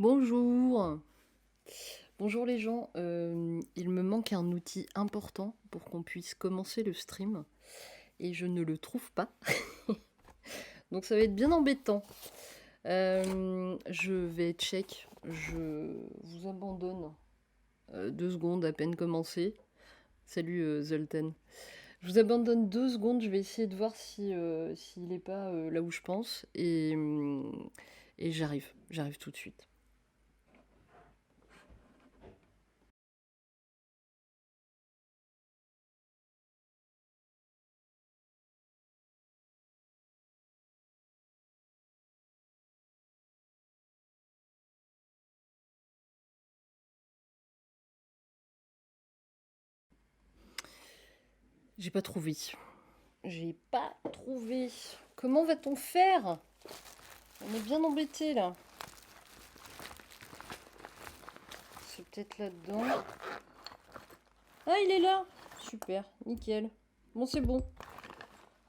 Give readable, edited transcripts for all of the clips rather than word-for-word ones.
Bonjour. Bonjour les gens. Il me manque un outil important pour qu'on puisse commencer le stream et je ne le trouve pas. Donc ça va être bien embêtant. Je vais check. Je vous abandonne 2 secondes à peine commencé. Salut Zoltan. Je vous abandonne 2 secondes. Je vais essayer de voir si s'il n'est pas là où je pense et j'arrive. J'arrive tout de suite. J'ai pas trouvé. J'ai pas trouvé. Comment va-t-on faire? On est bien embêté là. C'est peut-être là-dedans. Ah, il est là. Super, nickel. Bon, c'est bon.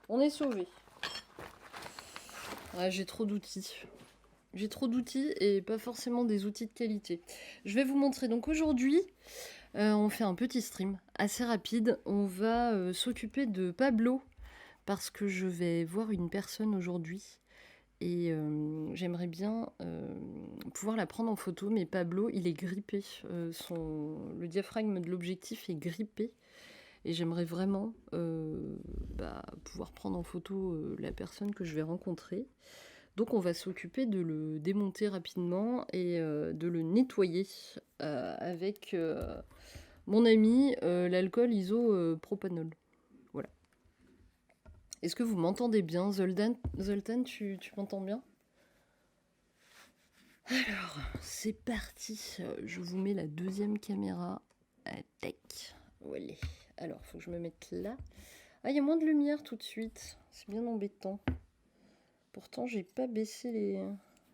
On est sauvé. Ouais, j'ai trop d'outils. J'ai trop d'outils et pas forcément des outils de qualité. Je vais vous montrer. Donc aujourd'hui, on fait un petit stream assez rapide. On va s'occuper de Pablo parce que je vais voir une personne aujourd'hui. Et j'aimerais bien pouvoir la prendre en photo, mais Pablo, il est grippé. Le diaphragme de l'objectif est grippé. Et j'aimerais vraiment pouvoir prendre en photo la personne que je vais rencontrer. Donc on va s'occuper de le démonter rapidement et de le nettoyer avec mon ami l'alcool isopropanol. Voilà. Est-ce que vous m'entendez bien, Zoltan? Zoltan, tu m'entends bien? Alors, c'est parti. Je vous mets la deuxième caméra. Tac. Voilà. Alors, faut que je me mette là. Ah, il y a moins de lumière tout de suite. C'est bien embêtant. Pourtant, j'ai pas baissé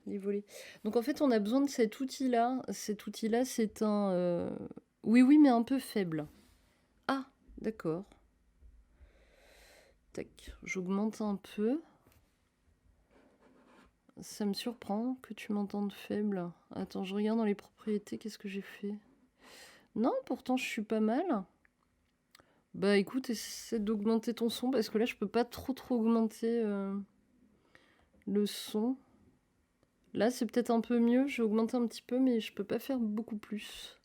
les volets. Donc, en fait, on a besoin de cet outil-là. Cet outil-là, c'est un... Oui, oui, mais un peu faible. Ah, d'accord. Tac. J'augmente un peu. Ça me surprend que tu m'entendes faible. Attends, je regarde dans les propriétés. Qu'est-ce que j'ai fait? Non, pourtant, je suis pas mal. Bah écoute, essaie d'augmenter ton son parce que là je peux pas trop augmenter le son. Là c'est peut-être un peu mieux, j'ai augmenté un petit peu mais je peux pas faire beaucoup plus.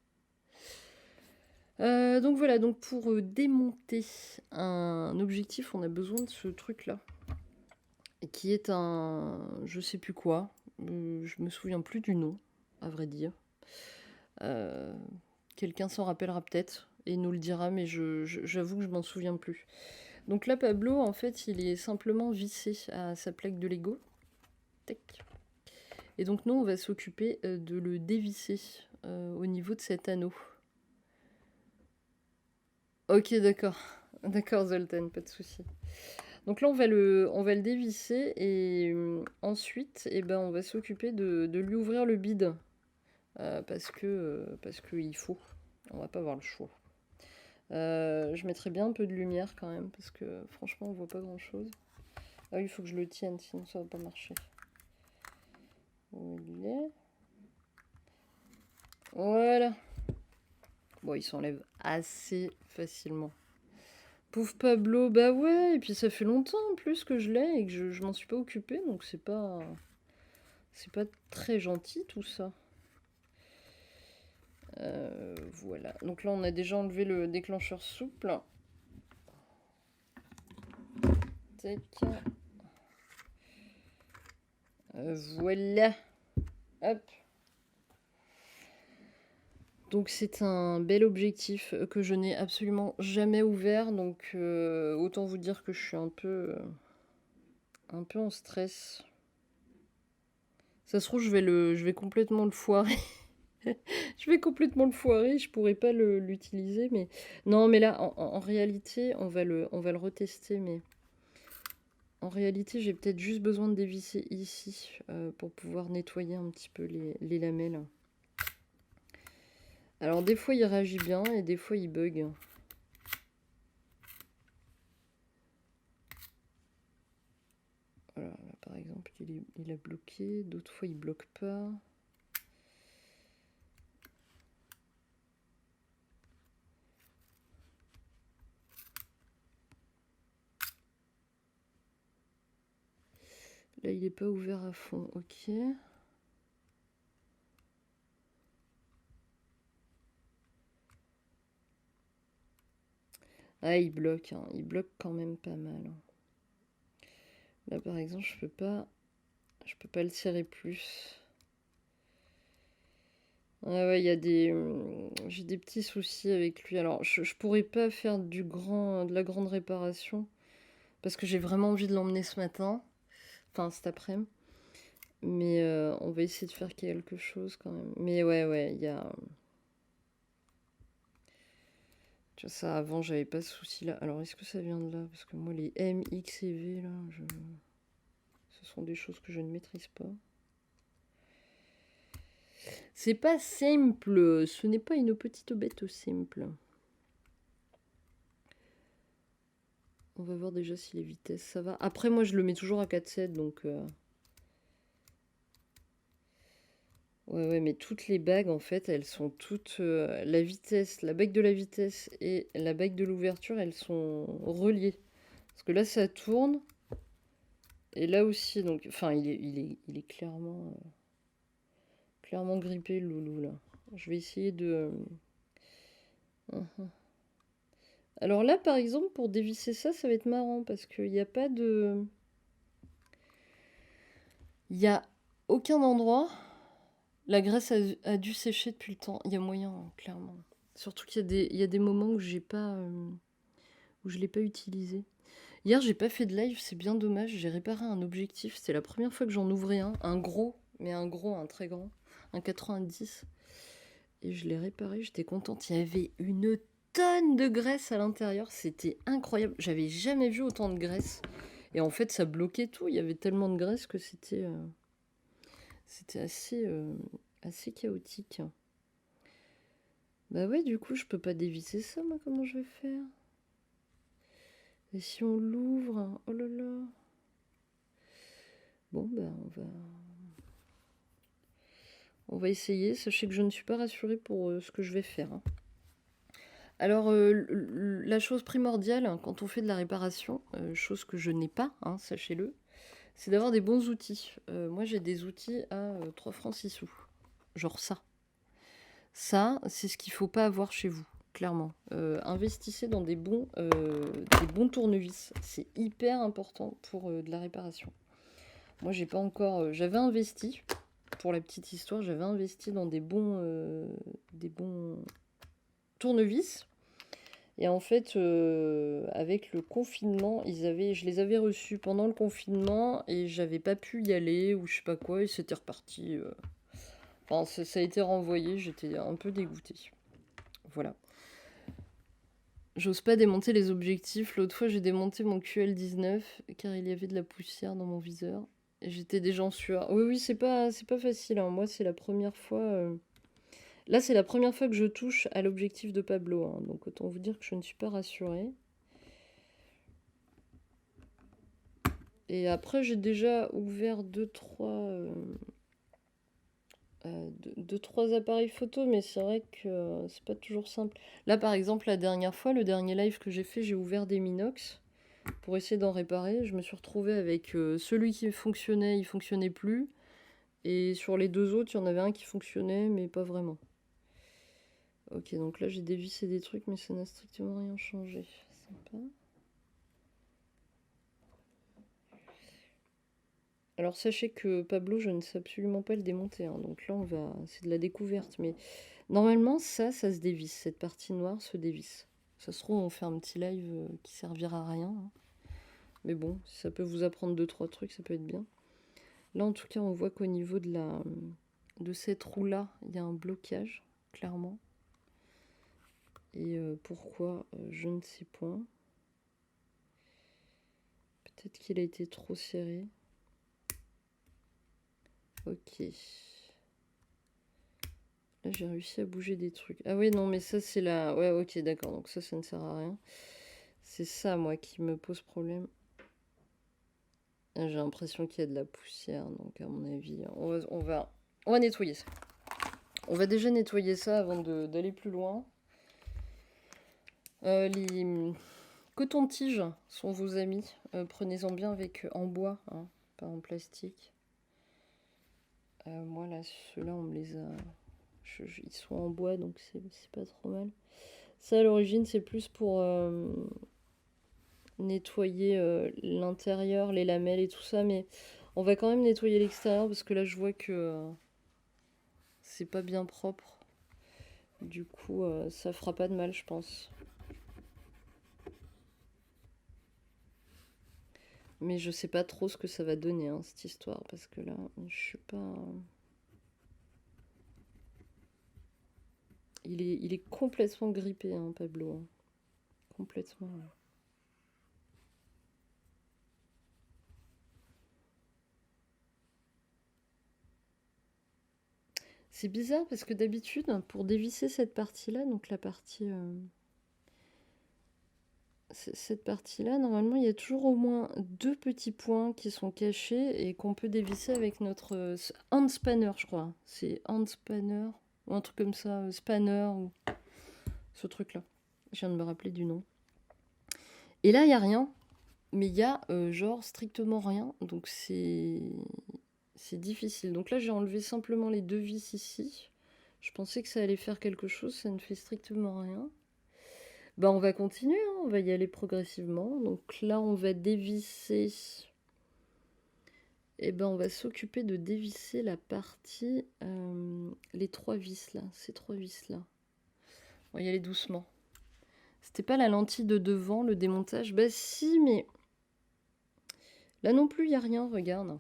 Donc voilà, donc pour démonter un objectif on a besoin de ce truc là. Qui est un... je sais plus quoi. Je me souviens plus du nom, à vrai dire. Quelqu'un s'en rappellera peut-être et nous le dira mais j'avoue que je m'en souviens plus. Donc là, Pablo, en fait, il est simplement vissé à sa plaque de Lego. Tac. Et donc nous, on va s'occuper de le dévisser au niveau de cet anneau. Ok, d'accord. D'accord, Zoltan, pas de souci. Donc là, on va le dévisser et ensuite, eh ben, on va s'occuper de lui ouvrir le bide. Parce qu'il faut. On va pas avoir le choix. Je mettrai bien un peu de lumière quand même, parce que franchement, on voit pas grand-chose. Ah oui, il faut que je le tienne, sinon ça va pas marcher. Où il est? Voilà. Bon, il s'enlève assez facilement. Pauvre Pablo, bah ouais, et puis ça fait longtemps en plus que je l'ai et que je m'en suis pas occupée, donc c'est pas... C'est pas très gentil tout ça. Voilà. Donc là, on a déjà enlevé le déclencheur souple. Tac. Voilà. Hop. Donc c'est un bel objectif que je n'ai absolument jamais ouvert, donc autant vous dire que je suis un peu en stress. Ça se trouve, je vais complètement le foirer. Je vais complètement le foirer, je pourrais pas l'utiliser, mais non, mais là, en réalité, on va le retester, mais en réalité, j'ai peut-être juste besoin de dévisser ici pour pouvoir nettoyer un petit peu les lamelles. Alors des fois, il réagit bien et des fois, il bug. Voilà, là, par exemple, il a bloqué. D'autres fois, il bloque pas. Là, il n'est pas ouvert à fond. Ok. Ah, il bloque. Hein. Il bloque quand même pas mal. Là, par exemple, je peux pas le serrer plus. Ah ouais, il y a j'ai des petits soucis avec lui. Alors, je pourrais pas faire de la grande réparation parce que j'ai vraiment envie de l'emmener ce matin, enfin cet après-midi. Mais on va essayer de faire quelque chose quand même. Mais ouais, il y a. Tu vois, ça, avant, j'avais pas ce souci-là. Alors, est-ce que ça vient de là? Parce que moi, les M, X et V, là, ce sont des choses que je ne maîtrise pas. C'est pas simple. Ce n'est pas une petite bête simple. On va voir déjà si les vitesses, ça va. Après, moi, je le mets toujours à 4,7, donc... Ouais, mais toutes les bagues, en fait, elles sont toutes... la vitesse, la bague de la vitesse et la bague de l'ouverture, elles sont reliées. Parce que là, ça tourne. Et là aussi, donc... Enfin, il est clairement... clairement grippé, le loulou, là. Je vais essayer de... Alors là, par exemple, pour dévisser ça, ça va être marrant, parce qu'il n'y a pas de... Il n'y a aucun endroit... La graisse a dû sécher depuis le temps. Il y a moyen, hein, clairement. Surtout il y a des moments où j'ai pas, où je l'ai pas utilisé. Hier, j'ai pas fait de live, c'est bien dommage. J'ai réparé un objectif. C'était la première fois que j'en ouvrais un gros, mais un très grand, un 90. Et je l'ai réparé. J'étais contente. Il y avait une tonne de graisse à l'intérieur. C'était incroyable. J'avais jamais vu autant de graisse. Et en fait, ça bloquait tout. Il y avait tellement de graisse que c'était assez chaotique. Bah ouais, du coup, je peux pas dévisser ça, moi, comment je vais faire? Et si on l'ouvre? Oh là là. Bon, bah, on va essayer. Sachez que je ne suis pas rassurée pour ce que je vais faire. Hein. Alors, la chose primordiale hein, quand on fait de la réparation, chose que je n'ai pas, hein, sachez-le, c'est d'avoir des bons outils. Moi, j'ai des outils à 3 francs 6 sous. Genre ça. Ça, c'est ce qu'il faut pas avoir chez vous, clairement. Investissez dans des bons tournevis. C'est hyper important pour de la réparation. Moi, j'ai pas encore... j'avais investi, pour la petite histoire, j'avais investi dans des bons tournevis. Et en fait, avec le confinement, je les avais reçus pendant le confinement et j'avais pas pu y aller ou je sais pas quoi et c'était reparti. Enfin, ça a été renvoyé, j'étais un peu dégoûtée. Voilà. J'ose pas démonter les objectifs. L'autre fois, j'ai démonté mon QL19 car il y avait de la poussière dans mon viseur. Et j'étais déjà en sueur. Oui, c'est pas facile. Hein. Moi, c'est la première fois. Là, c'est la première fois que je touche à l'objectif de Pablo. Hein. Donc, autant vous dire que je ne suis pas rassurée. Et après, j'ai déjà ouvert deux, trois appareils photo, mais c'est vrai que c'est pas toujours simple. Là, par exemple, la dernière fois, le dernier live que j'ai fait, j'ai ouvert des Minox pour essayer d'en réparer. Je me suis retrouvée avec celui qui fonctionnait, il fonctionnait plus. Et sur les deux autres, il y en avait un qui fonctionnait, mais pas vraiment. Ok, donc là, j'ai dévissé des trucs, mais ça n'a strictement rien changé. Sympa. Alors sachez que Pablo, je ne sais absolument pas le démonter. Hein. Donc là, c'est de la découverte. Mais normalement, ça se dévisse. Cette partie noire se dévisse. Ça se trouve, on fait un petit live qui servira à rien. Hein. Mais bon, si ça peut vous apprendre 2-3 trucs, ça peut être bien. Là, en tout cas, on voit qu'au niveau de cette roue-là, il y a un blocage, clairement. Et pourquoi, je ne sais point. Peut-être qu'il a été trop serré. Ok. Là, j'ai réussi à bouger des trucs. Ah oui, non, mais ça, c'est la... Ouais, ok, d'accord. Donc ça ne sert à rien. C'est ça, moi, qui me pose problème. J'ai l'impression qu'il y a de la poussière. Donc, à mon avis, on va nettoyer ça. On va déjà nettoyer ça avant d'aller plus loin. Les cotons-tiges sont vos amis. Prenez-en bien avec en bois. Hein. pas en plastique. Moi là, ceux-là, on me les a... ils sont en bois, donc c'est pas trop mal. Ça, à l'origine, c'est plus pour nettoyer l'intérieur, les lamelles et tout ça, mais on va quand même nettoyer l'extérieur parce que là, je vois que c'est pas bien propre. Du coup, ça fera pas de mal, je pense. Mais je sais pas trop ce que ça va donner, hein, cette histoire, parce que là, je suis pas... Il est complètement grippé, hein, Pablo. Hein. Complètement. C'est bizarre parce que d'habitude, pour dévisser cette partie-là, donc la partie... cette partie-là, normalement, il y a toujours au moins 2 petits points qui sont cachés et qu'on peut dévisser avec notre hand spanner, je crois. C'est hand spanner ou un truc comme ça, spanner ou ce truc-là. Je viens de me rappeler du nom. Et là, il n'y a rien, mais il y a genre strictement rien, donc c'est difficile. Donc là, j'ai enlevé simplement les 2 vis ici. Je pensais que ça allait faire quelque chose, ça ne fait strictement rien. Bah, on va continuer, hein, on va y aller progressivement. Donc là, on va dévisser. Et ben, on va s'occuper de dévisser la partie, les 3 vis là, ces 3 vis là. On va y aller doucement. C'était pas la lentille de devant, le démontage. Bah si, mais là non plus, il n'y a rien, regarde.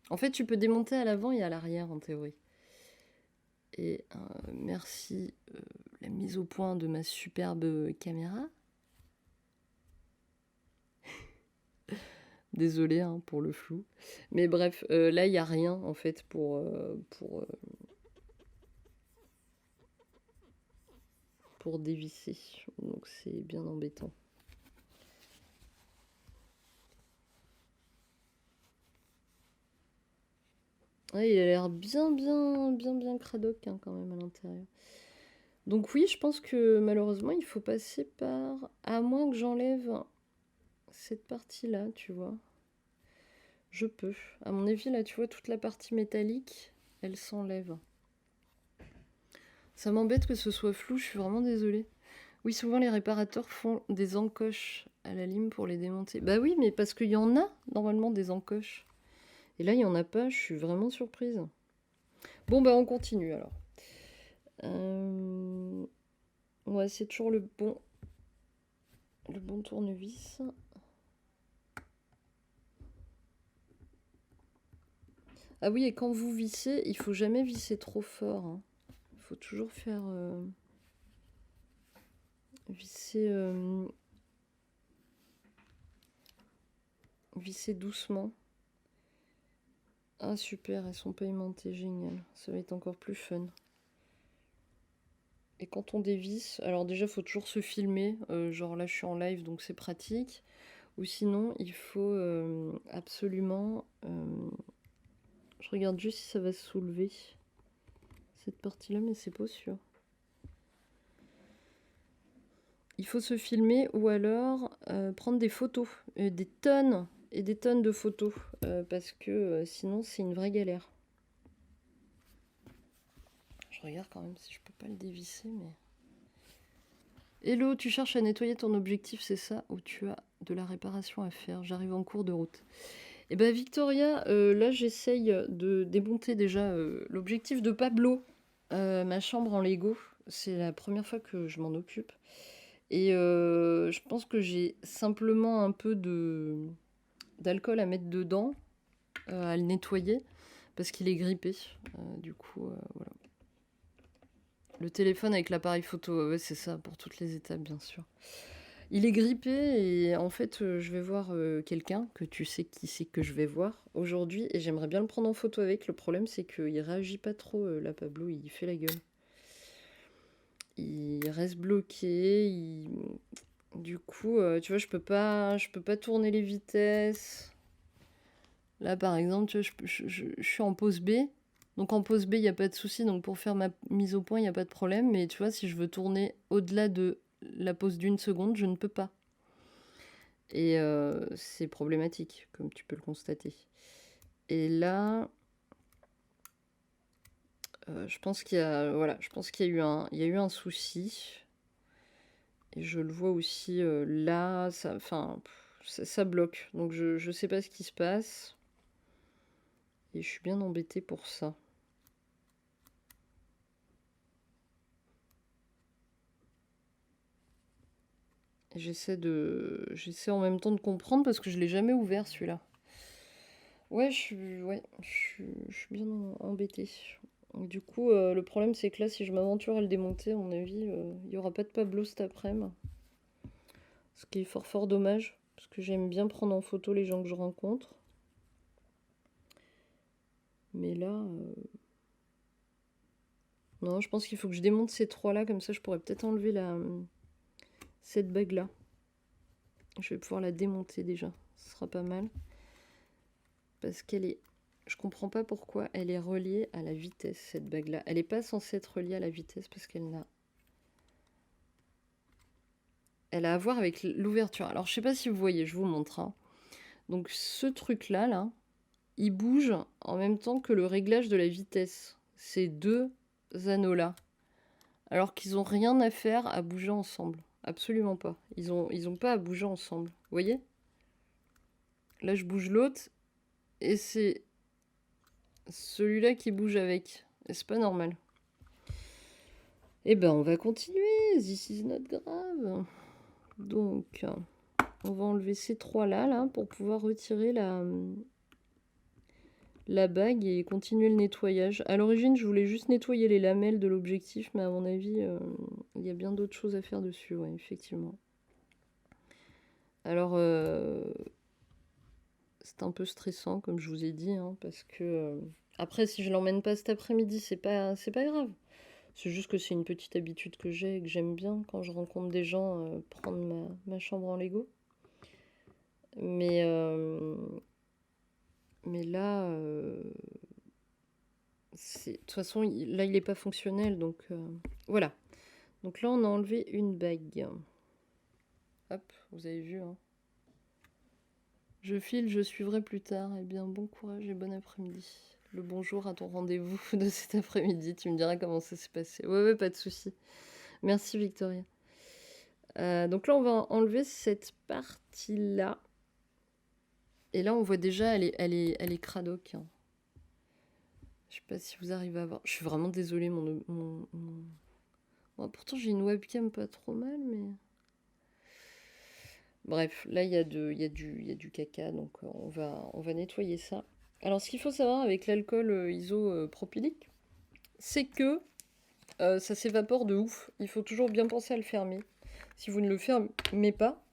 En fait, tu peux démonter à l'avant et à l'arrière, en théorie. Et merci la mise au point de ma superbe caméra. Désolée hein, pour le flou. Mais bref, là, il n'y a rien, en fait, pour dévisser. Donc, c'est bien embêtant. Ouais, il a l'air bien cradoc hein, quand même à l'intérieur. Donc oui, je pense que malheureusement, il faut passer par... À moins que j'enlève cette partie-là, tu vois. Je peux. À mon avis, là, tu vois, toute la partie métallique, elle s'enlève. Ça m'embête que ce soit flou, je suis vraiment désolée. Oui, souvent les réparateurs font des encoches à la lime pour les démonter. Bah oui, mais parce qu'il y en a normalement des encoches. Et là, il n'y en a pas, je suis vraiment surprise. Bon, bah on continue alors. Ouais, c'est toujours le bon tournevis. Ah oui, et quand vous vissez, il faut jamais visser trop fort. Hein. Il faut toujours faire visser doucement. Ah super, elles sont pas aimantées, génial. Ça va être encore plus fun. Et quand on dévisse, alors déjà, il faut toujours se filmer. Genre là, je suis en live, donc c'est pratique. Ou sinon, il faut absolument... je regarde juste si ça va se soulever. Cette partie-là, mais c'est pas sûr. Il faut se filmer ou alors prendre des photos. Des tonnes et des tonnes de photos. Parce que sinon, c'est une vraie galère. Je regarde quand même si je peux pas le dévisser, mais... Hello, tu cherches à nettoyer ton objectif, c'est ça? Ou tu as de la réparation à faire? J'arrive en cours de route. Et ben Victoria, là j'essaye de démonter déjà l'objectif de Pablo, ma chambre en Lego. C'est la première fois que je m'en occupe. Et je pense que j'ai simplement un peu d'alcool à mettre dedans, à le nettoyer, parce qu'il est grippé. Du coup, voilà. Le téléphone avec l'appareil photo, ouais, c'est ça, pour toutes les étapes, bien sûr. Il est grippé et en fait, je vais voir quelqu'un que tu sais qui c'est que je vais voir aujourd'hui et j'aimerais bien le prendre en photo avec. Le problème, c'est qu'il réagit pas trop, là, Pablo, il fait la gueule. Il reste bloqué. Du coup, tu vois, je peux pas tourner les vitesses. Là, par exemple, tu vois, je suis en pause B. Donc en pause B, il n'y a pas de souci. Donc pour faire ma mise au point, il n'y a pas de problème. Mais tu vois, si je veux tourner au-delà de la pause d'1 seconde, je ne peux pas. Et c'est problématique, comme tu peux le constater. Et là, je pense qu'il y a, voilà, je pense qu'il y a eu un souci. Et je le vois aussi là, ça, enfin, ça bloque. Donc je sais pas ce qui se passe. Et je suis bien embêtée pour ça. J'essaie en même temps de comprendre parce que je l'ai jamais ouvert celui-là. Ouais, je suis bien embêtée. Du coup, le problème c'est que là, si je m'aventure à le démonter, à mon avis, il n'y aura pas de Pablo cet après-midi. Ce qui est fort dommage, parce que j'aime bien prendre en photo les gens que je rencontre. Mais là, non, je pense qu'il faut que je démonte ces trois-là, comme ça je pourrais peut-être enlever cette bague-là. Je vais pouvoir la démonter déjà, ce sera pas mal. Parce qu'elle est... Je comprends pas pourquoi elle est reliée à la vitesse, cette bague-là. Elle n'est pas censée être reliée à la vitesse parce qu'elle n'a... Elle a à voir avec l'ouverture. Alors je sais pas si vous voyez, je vous montre. Hein. Donc ce truc-là, là, il bouge en même temps que le réglage de la vitesse. Ces deux anneaux-là. Alors qu'ils n'ont rien à faire à bouger ensemble. Absolument pas. Ils ont pas à bouger ensemble. Vous voyez? Là, je bouge l'autre. Et c'est celui-là qui bouge avec. Et c'est pas normal. Eh ben, on va continuer. This is not grave. Donc, on va enlever ces trois-là, là, pour pouvoir retirer la bague et continuer le nettoyage. À l'origine, je voulais juste nettoyer les lamelles de l'objectif, mais à mon avis, il y a bien d'autres choses à faire dessus, ouais, effectivement. Alors, c'est un peu stressant, comme je vous ai dit, hein, parce que... après, si je l'emmène pas cet après-midi, c'est pas grave. C'est juste que c'est une petite habitude que j'ai et que j'aime bien quand je rencontre des gens, prendre ma chambre en Lego. Mais là, de toute façon, là, il n'est pas fonctionnel, donc voilà. Donc là, on a enlevé une bague. Hop, vous avez vu. Hein. Je file, je suivrai plus tard. Eh bien, bon courage et bon après-midi. Le bonjour à ton rendez-vous de cet après-midi. Tu me diras comment ça s'est passé. Ouais, pas de souci. Merci, Victoria. Donc là, on va enlever cette partie-là. Et là, on voit déjà, elle est cradoc. Hein. Je sais pas si vous arrivez à voir. Je suis vraiment désolée, Bon, pourtant, j'ai une webcam pas trop mal, mais... Bref, là, il y a du caca, donc on va nettoyer ça. Alors, ce qu'il faut savoir avec l'alcool isopropylique, c'est que ça s'évapore de ouf. Il faut toujours bien penser à le fermer. Si vous ne le fermez pas,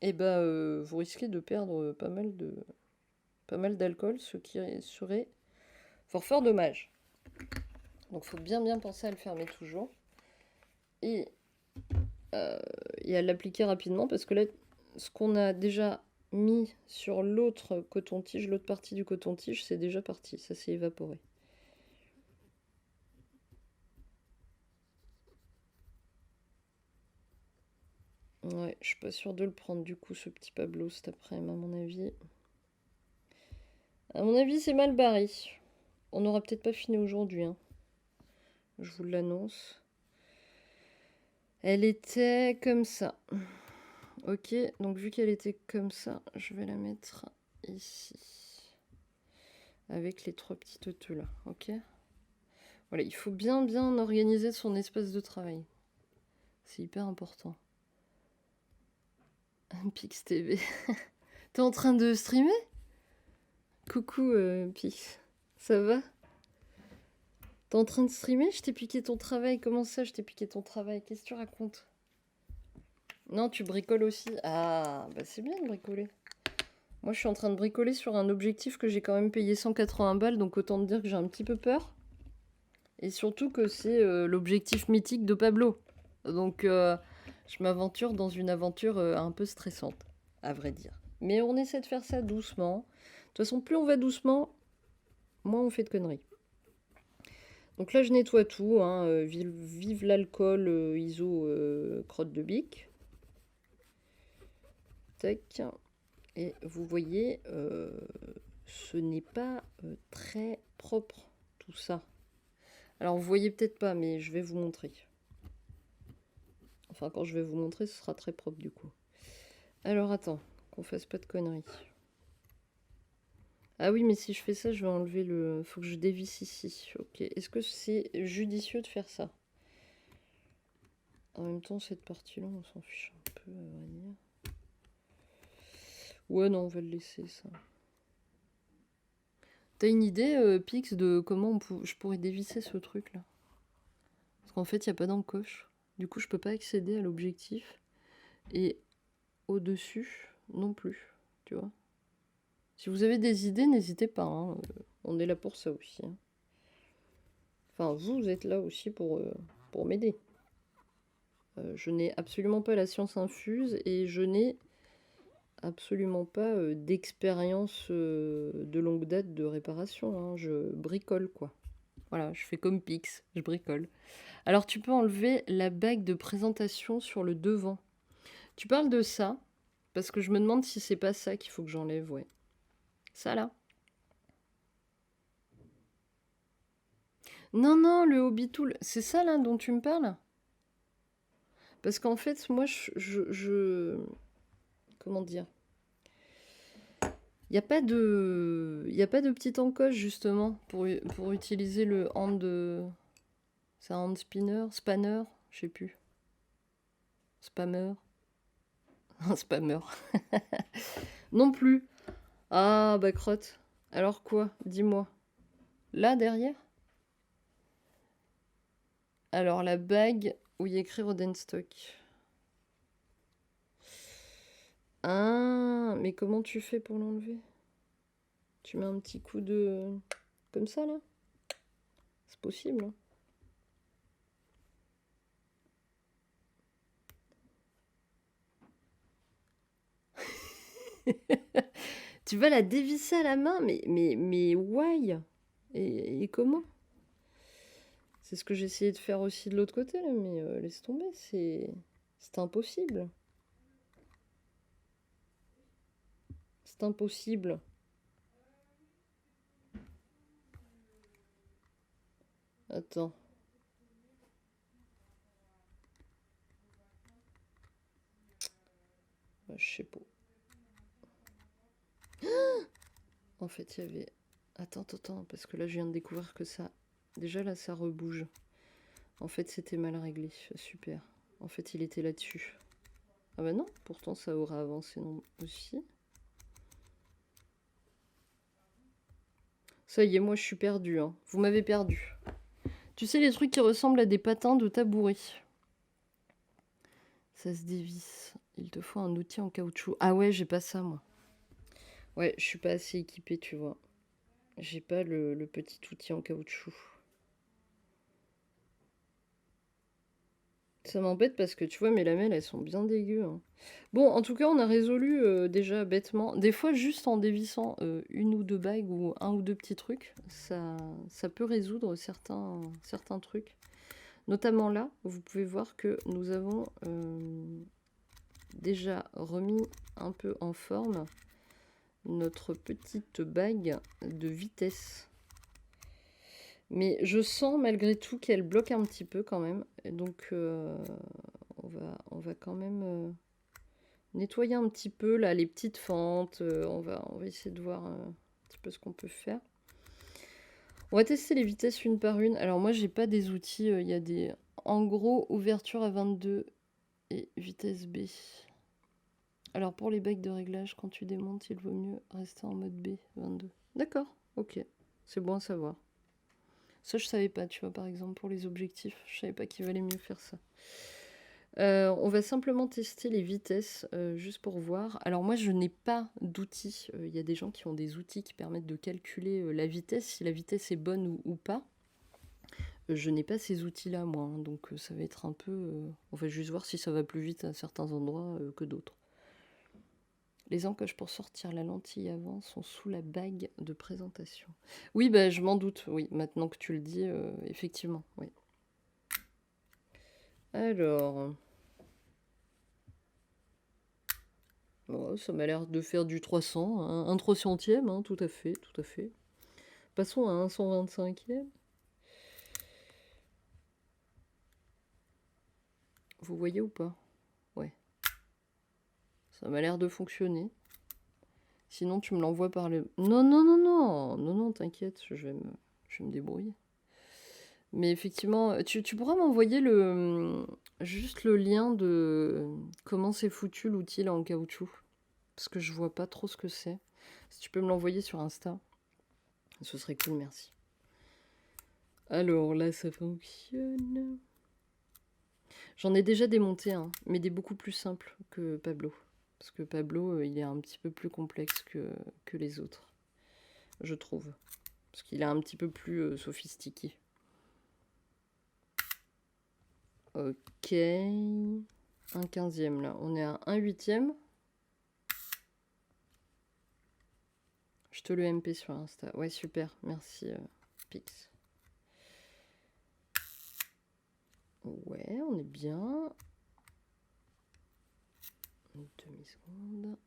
eh ben, vous risquez de perdre pas mal d'alcool, ce qui serait fort dommage. Donc, il faut bien penser à le fermer toujours. Et à l'appliquer rapidement, parce que là, ce qu'on a déjà mis sur l'autre coton-tige, l'autre partie du coton-tige, c'est déjà parti, ça s'est évaporé. Ouais, je suis pas sûre de le prendre du coup, ce petit Pablo cet après-midi, à mon avis. À mon avis, c'est mal barré. On n'aura peut-être pas fini aujourd'hui, hein. Je vous l'annonce. Elle était comme ça. Ok, donc vu qu'elle était comme ça, je vais la mettre ici. Avec les trois petites teux là, ok? Voilà, il faut bien organiser son espace de travail. C'est hyper important. Pix TV. T'es en train de streamer? Coucou Pix. Ça va? T'es en train de streamer? Je t'ai piqué ton travail. Comment ça, je t'ai piqué ton travail? Qu'est-ce que tu racontes? Non, tu bricoles aussi. Ah, bah c'est bien de bricoler. Moi, je suis en train de bricoler sur un objectif que j'ai quand même payé 180 balles, donc autant te dire que j'ai un petit peu peur. Et surtout que c'est l'objectif mythique de Pablo. Donc, je m'aventure dans une aventure un peu stressante, à vrai dire. Mais on essaie de faire ça doucement. De toute façon, plus on va doucement, moins on fait de conneries. Donc là, je nettoie tout. Hein, vive l'alcool iso crotte de bique. Tac. Et vous voyez, ce n'est pas très propre, tout ça. Alors, vous voyez peut-être pas, mais je vais vous montrer. Enfin, quand je vais vous montrer, ce sera très propre, du coup. Alors, attends, qu'on fasse pas de conneries. Ah oui, mais si je fais ça, je vais enlever le... Faut que je dévisse ici. Ok, est-ce que c'est judicieux de faire ça? En même temps, cette partie-là, on s'en fiche un peu, à vrai dire. Ouais, non, on va le laisser, ça. T'as une idée, Pix, de comment je pourrais dévisser ce truc-là? Parce qu'en fait, il n'y a pas d'encoche. Du coup, je peux pas accéder à l'objectif. Et au-dessus, non plus. Tu vois? Si vous avez des idées, n'hésitez pas. Hein. On est là pour ça aussi. Hein. Enfin, vous êtes là aussi pour m'aider. Je n'ai absolument pas la science infuse et je n'ai absolument pas d'expérience de longue date de réparation. Hein. Je bricole, quoi. Voilà, je fais comme Pix, je bricole. Alors, tu peux enlever la bague de présentation sur le devant. Tu parles de ça, parce que je me demande si c'est pas ça qu'il faut que j'enlève, ouais. Ça, là. Non, non, le Hobby Tool, c'est ça, là, dont tu me parles? Parce qu'en fait, moi, comment dire? Il n'y a pas de... Il a pas de petite encoche, justement, pour utiliser le hand... C'est un hand spinner? Spanner? Je sais plus. Spammer? Un spammer. Non plus. Ah, bah crotte. Alors quoi? Dis-moi. Là, derrière? Alors, la bague où il y a écrit Rodenstock. Ah, mais comment tu fais pour l'enlever? Tu mets un petit coup de... Comme ça, là? C'est possible, hein. Tu vas la dévisser à la main? Mais why? Et comment? C'est ce que j'ai essayé de faire aussi de l'autre côté, là, mais laisse tomber, c'est impossible. C'est impossible. Attends. Bah, je sais pas. En fait, il y avait... Attends, attends, parce que là, je viens de découvrir que ça... Déjà, là, ça rebouge. En fait, c'était mal réglé. Super. En fait, il était là-dessus. Ah bah non, pourtant, ça aura avancé non aussi. Ça y est, moi, je suis perdue. Hein. Vous m'avez perdu. Tu sais, les trucs qui ressemblent à des patins de tabouret. Ça se dévisse. Il te faut un outil en caoutchouc. Ah ouais, j'ai pas ça, moi. Ouais, je suis pas assez équipée, tu vois. J'ai pas le petit outil en caoutchouc. Ça m'embête parce que tu vois, mes lamelles, elles sont bien dégueu. Hein. Bon, en tout cas, on a résolu déjà bêtement. Des fois, juste en dévissant une ou deux bagues ou un ou deux petits trucs, ça peut résoudre certains trucs. Notamment là, vous pouvez voir que nous avons déjà remis un peu en forme notre petite bague de vitesse. Mais je sens malgré tout qu'elle bloque un petit peu quand même. Et donc on va quand même nettoyer un petit peu là les petites fentes. On va essayer de voir un petit peu ce qu'on peut faire. On va tester les vitesses une par une. Alors moi j'ai pas des outils. Il y a des... En gros, ouverture à 22 et vitesse B. Alors pour les bagues de réglage, quand tu démontes, il vaut mieux rester en mode B, 22. D'accord, ok. C'est bon à savoir. Ça, je savais pas, tu vois, par exemple, pour les objectifs. Je savais pas qu'il valait mieux faire ça. On va simplement tester les vitesses, juste pour voir. Alors moi, je n'ai pas d'outils. Il y a des gens qui ont des outils qui permettent de calculer la vitesse, si la vitesse est bonne ou pas. Je n'ai pas ces outils-là, moi. Hein, donc ça va être un peu... on va juste voir si ça va plus vite à certains endroits que d'autres. Les encoches pour sortir la lentille avant sont sous la bague de présentation. Oui, bah, je m'en doute, oui, maintenant que tu le dis, effectivement, oui. Alors... Oh, ça m'a l'air de faire du 300, un 300e, hein, tout à fait, tout à fait. Passons à un 125e. Vous voyez ou pas? Ouais. Ça m'a l'air de fonctionner. Sinon, tu me l'envoies par le... Non, non, non, non. Non, non, t'inquiète, je vais me débrouiller. Mais effectivement, tu pourras m'envoyer juste le lien de comment c'est foutu l'outil là en caoutchouc. Parce que je vois pas trop ce que c'est. Si tu peux me l'envoyer sur Insta, ce serait cool, merci. Alors là, ça fonctionne. J'en ai déjà démonté un, mais des beaucoup plus simples que Pablo. Parce que Pablo, il est un petit peu plus complexe que les autres, je trouve. Parce qu'il est un petit peu plus sophistiqué. Ok. Un 15e là. On est à un 8e. Je te le MP sur Insta. Ouais, super. Merci, Pix. Ouais, on est bien. Une demi-seconde.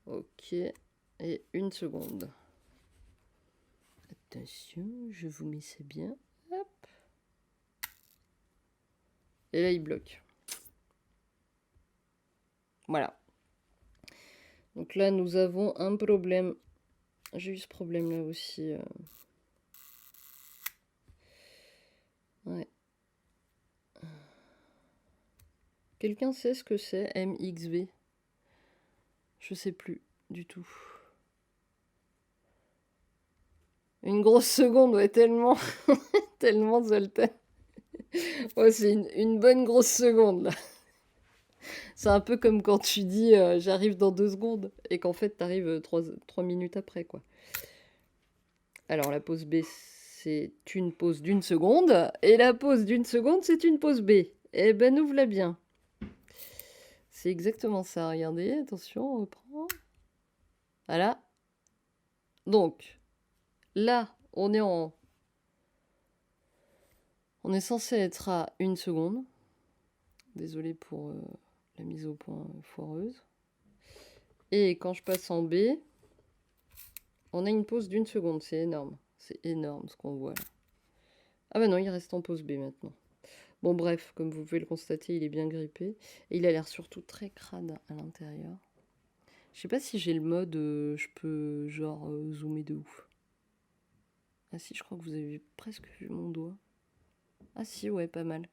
Ok. Et une seconde. Attention, je vous mets ça bien. Hop. Et là, il bloque. Voilà. Donc là, nous avons un problème. J'ai eu ce problème-là aussi. Ouais. Quelqu'un sait ce que c'est MXV? Je sais plus du tout. Une grosse seconde, ouais, tellement, tellement Zoltan. Ouais, c'est une bonne grosse seconde, là. C'est un peu comme quand tu dis j'arrive dans 2 secondes et qu'en fait t'arrives 3 minutes après, quoi. Alors la pause B, c'est une pause d'une seconde et la pause d'une seconde, c'est une pause B. Eh ben, nous voilà bien. C'est exactement ça. Regardez, attention, on reprend. Voilà. Donc, là, on est censé être à 1 seconde. Désolé pour la mise au point foireuse. Et quand je passe en B, on a une pause d'1 seconde. C'est énorme. C'est énorme ce qu'on voit là. Ah bah non, il reste en pause B maintenant. Bon bref, comme vous pouvez le constater, il est bien grippé. Et il a l'air surtout très crade à l'intérieur. Je sais pas si j'ai le mode, je peux genre zoomer de ouf. Ah si, je crois que vous avez presque vu mon doigt. Ah si, ouais, pas mal.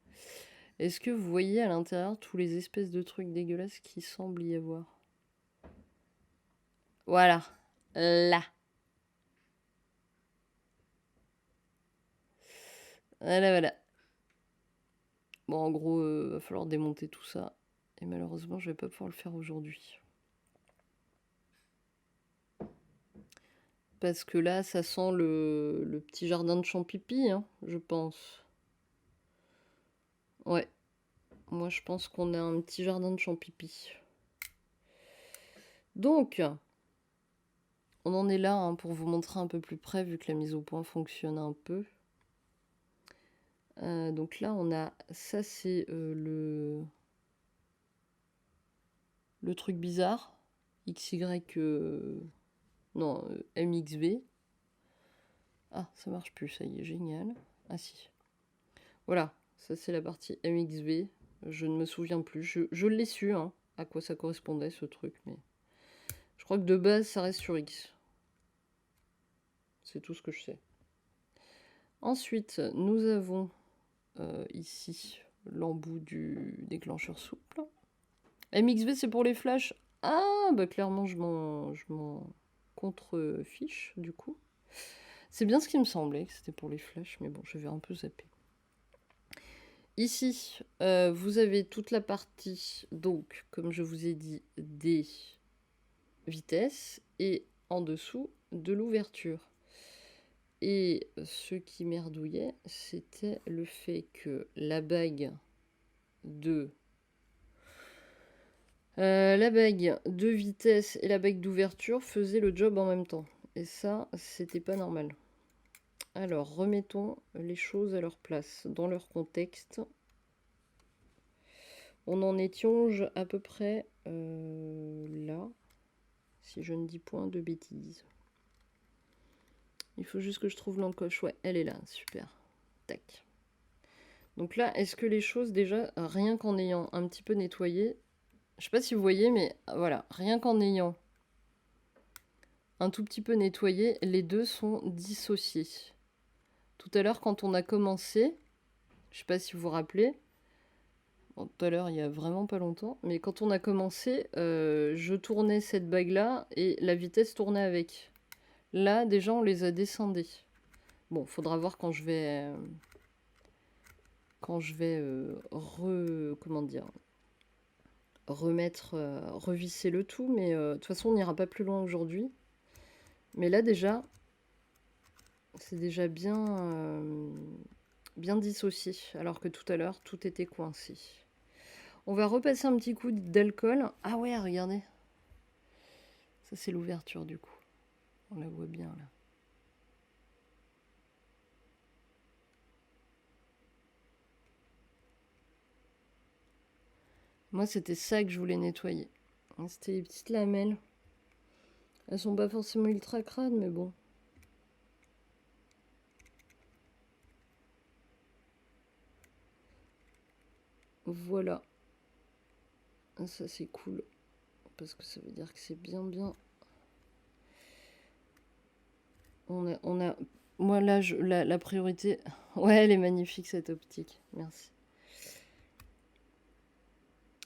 Est-ce que vous voyez à l'intérieur tous les espèces de trucs dégueulasses qui semblent y avoir? Voilà. Là. Voilà, voilà. Bon, en gros, va falloir démonter tout ça. Et malheureusement, je vais pas pouvoir le faire aujourd'hui. Parce que là, ça sent le petit jardin de champipi, hein, je pense. Ouais. Moi, je pense qu'on a un petit jardin de champipi. Donc, on en est là hein, pour vous montrer un peu plus près, vu que la mise au point fonctionne un peu. Donc là, on a... Ça, c'est le truc bizarre. XY... non, MXV. Ah, ça marche plus, ça y est, génial. Ah si. Voilà, ça c'est la partie MXV. Je ne me souviens plus. Je l'ai su, hein, à quoi ça correspondait ce truc, mais... Je crois que de base, ça reste sur X. C'est tout ce que je sais. Ensuite, nous avons ici l'embout du déclencheur souple. MXV, c'est pour les flashs. Ah, bah clairement, je m'en contrefiche, du coup. C'est bien ce qui me semblait, que c'était pour les flashs, mais bon, je vais un peu zapper. Ici, vous avez toute la partie, donc, comme je vous ai dit, des vitesses, et en dessous, de l'ouverture. Et ce qui merdouillait, c'était le fait que la bague de vitesse et la bague d'ouverture faisaient le job en même temps. Et ça, c'était pas normal. Alors, remettons les choses à leur place, dans leur contexte. On en étionge à peu près là, si je ne dis point de bêtises. Il faut juste que je trouve l'encoche. Ouais, elle est là, super. Tac. Donc là, est-ce que les choses, déjà, rien qu'en ayant un petit peu nettoyé, je sais pas si vous voyez, mais voilà, rien qu'en ayant un tout petit peu nettoyé, les deux sont dissociés. Tout à l'heure, quand on a commencé, je sais pas si vous vous rappelez, bon, tout à l'heure, il y a vraiment pas longtemps, mais quand on a commencé, je tournais cette bague-là et la vitesse tournait avec. Là, déjà, on les a descendés. Bon, faudra voir quand je vais... comment dire, revisser le tout, mais de toute façon, on n'ira pas plus loin aujourd'hui. Mais là, déjà, c'est déjà bien dissocié, alors que tout à l'heure, tout était coincé. On va repasser un petit coup d'alcool. Ah ouais, regardez. Ça, c'est l'ouverture, du coup. On la voit bien, là. Moi, c'était ça que je voulais nettoyer. C'était les petites lamelles. Elles sont pas forcément ultra crades, mais bon. Voilà. Ça, c'est cool. Parce que ça veut dire que c'est bien. On a... Moi, là, la priorité... Ouais, elle est magnifique, cette optique. Merci.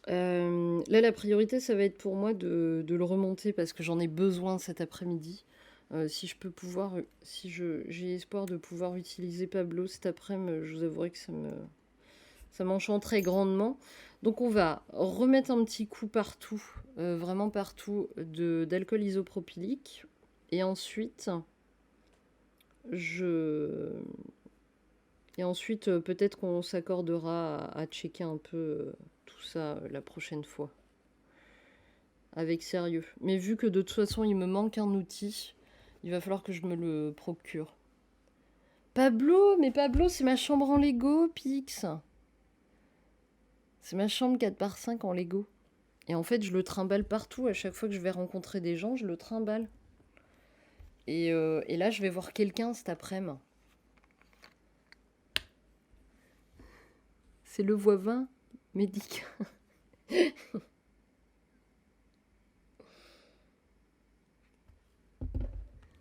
Là, la priorité, ça va être pour moi de le remonter parce que j'en ai besoin cet après-midi. Si je peux pouvoir... Si j'ai espoir de pouvoir utiliser Pablo cet après-midi, je vous avouerai que ça m'enchanterait grandement. Donc on va remettre un petit coup partout, vraiment partout, d'alcool isopropylique. Et ensuite, peut-être qu'on s'accordera à checker un peu tout ça la prochaine fois. Avec sérieux. Mais vu que de toute façon, il me manque un outil, il va falloir que je me le procure. Pablo, mais Pablo, c'est ma chambre en Lego, Pix. C'est ma chambre 4x5 en Lego. Et en fait, je le trimballe partout. À chaque fois que je vais rencontrer des gens, je le trimballe. Et là, je vais voir quelqu'un cet après-midi. C'est le voisin médical.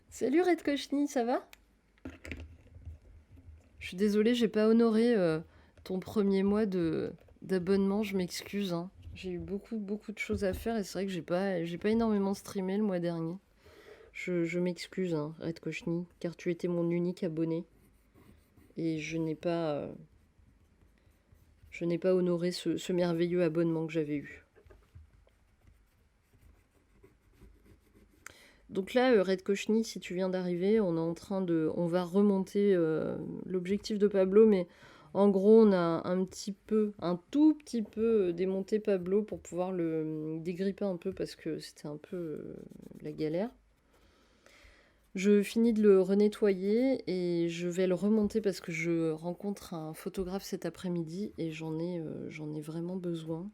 Salut Red Kochni, ça va? Je suis désolée, j'ai pas honoré ton premier mois d'abonnement, je m'excuse. Hein. J'ai eu beaucoup de choses à faire et c'est vrai que j'ai pas énormément streamé le mois dernier. Je m'excuse, hein, Red Kochni, car tu étais mon unique abonné. Et je n'ai pas honoré ce merveilleux abonnement que j'avais eu. Donc là, Red Kochni, si tu viens d'arriver, on va remonter l'objectif de Pablo, mais en gros, on a un tout petit peu démonté Pablo pour pouvoir le dégripper un peu parce que c'était un peu la galère. Je finis de le renettoyer et je vais le remonter parce que je rencontre un photographe cet après-midi et j'en ai vraiment besoin.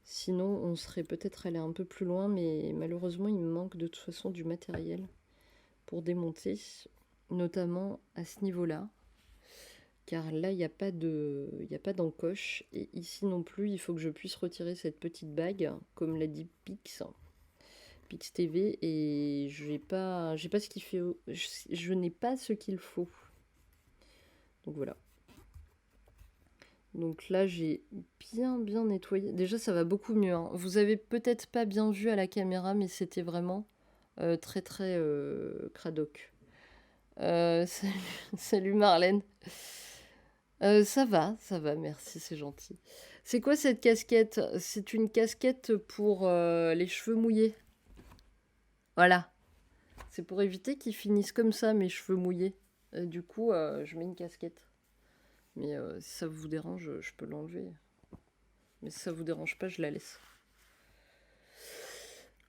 Sinon, on serait peut-être allé un peu plus loin, mais malheureusement, il me manque de toute façon du matériel pour démonter, notamment à ce niveau-là. Car là, il n'y a pas d'encoche. Et ici non plus, il faut que je puisse retirer cette petite bague, comme l'a dit Pix TV. Et je n'ai pas ce qu'il fait. Je n'ai pas ce qu'il faut. Donc voilà. Donc là, j'ai bien nettoyé. Déjà, ça va beaucoup mieux. Hein. Vous avez peut-être pas bien vu à la caméra, mais c'était vraiment très cradoc. Salut, salut Marlène. Ça va, merci, c'est gentil. C'est quoi cette casquette? C'est une casquette pour les cheveux mouillés. Voilà. C'est pour éviter qu'ils finissent comme ça, mes cheveux mouillés. Du coup, je mets une casquette. Mais si ça vous dérange, je peux l'enlever. Mais si ça vous dérange pas, je la laisse.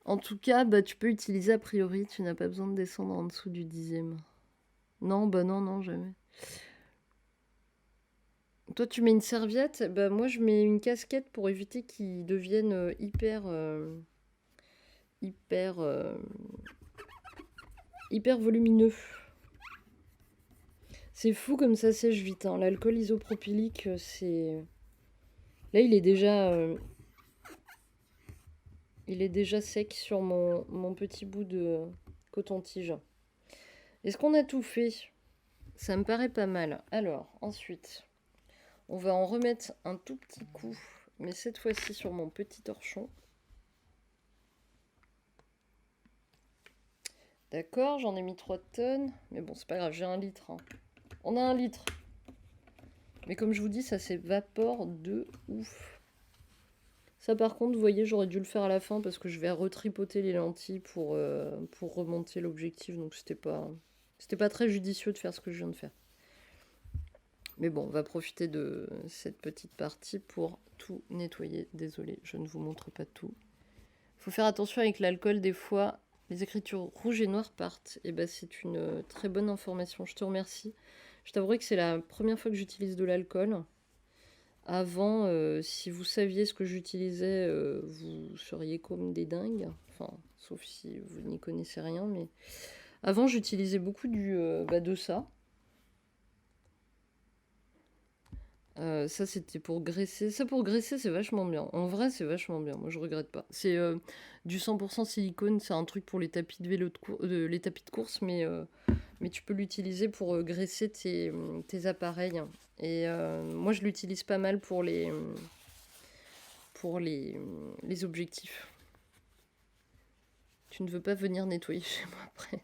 En tout cas, bah, tu peux utiliser a priori. Tu n'as pas besoin de descendre en dessous du 10e. Non, bah non, jamais. Toi, tu mets une serviette, bah moi je mets une casquette pour éviter qu'ils deviennent hyper, hyper volumineux. C'est fou comme ça sèche vite, hein. L'alcool isopropylique, c'est... Là, il est déjà sec sur mon petit bout de coton-tige. Est-ce qu'on a tout fait? Ça me paraît pas mal. Alors, ensuite, on va en remettre un tout petit coup, mais cette fois-ci sur mon petit torchon. D'accord, j'en ai mis 3 tonnes. Mais bon, c'est pas grave, j'ai 1 litre. Hein. On a 1 litre. Mais comme je vous dis, ça s'évapore de ouf. Ça par contre, vous voyez, j'aurais dû le faire à la fin parce que je vais retripoter les lentilles pour remonter l'objectif. Donc c'était pas très judicieux de faire ce que je viens de faire. Mais bon, on va profiter de cette petite partie pour tout nettoyer. Désolée, je ne vous montre pas tout. Il faut faire attention avec l'alcool, des fois, les écritures rouges et noires partent. Et ben c'est une très bonne information, je te remercie. Je t'avouerai que c'est la première fois que j'utilise de l'alcool. Avant, si vous saviez ce que j'utilisais, vous seriez comme des dingues. Enfin, sauf si vous n'y connaissez rien, mais... Avant, j'utilisais beaucoup de ça. Ça, c'était pour graisser. Ça, pour graisser, c'est vachement bien. En vrai, c'est vachement bien. Moi, je regrette pas. C'est du 100% silicone. C'est un truc pour les tapis de vélo les tapis de course, mais tu peux l'utiliser pour graisser tes appareils. Et moi, je l'utilise pas mal pour les objectifs. Tu ne veux pas venir nettoyer chez moi après?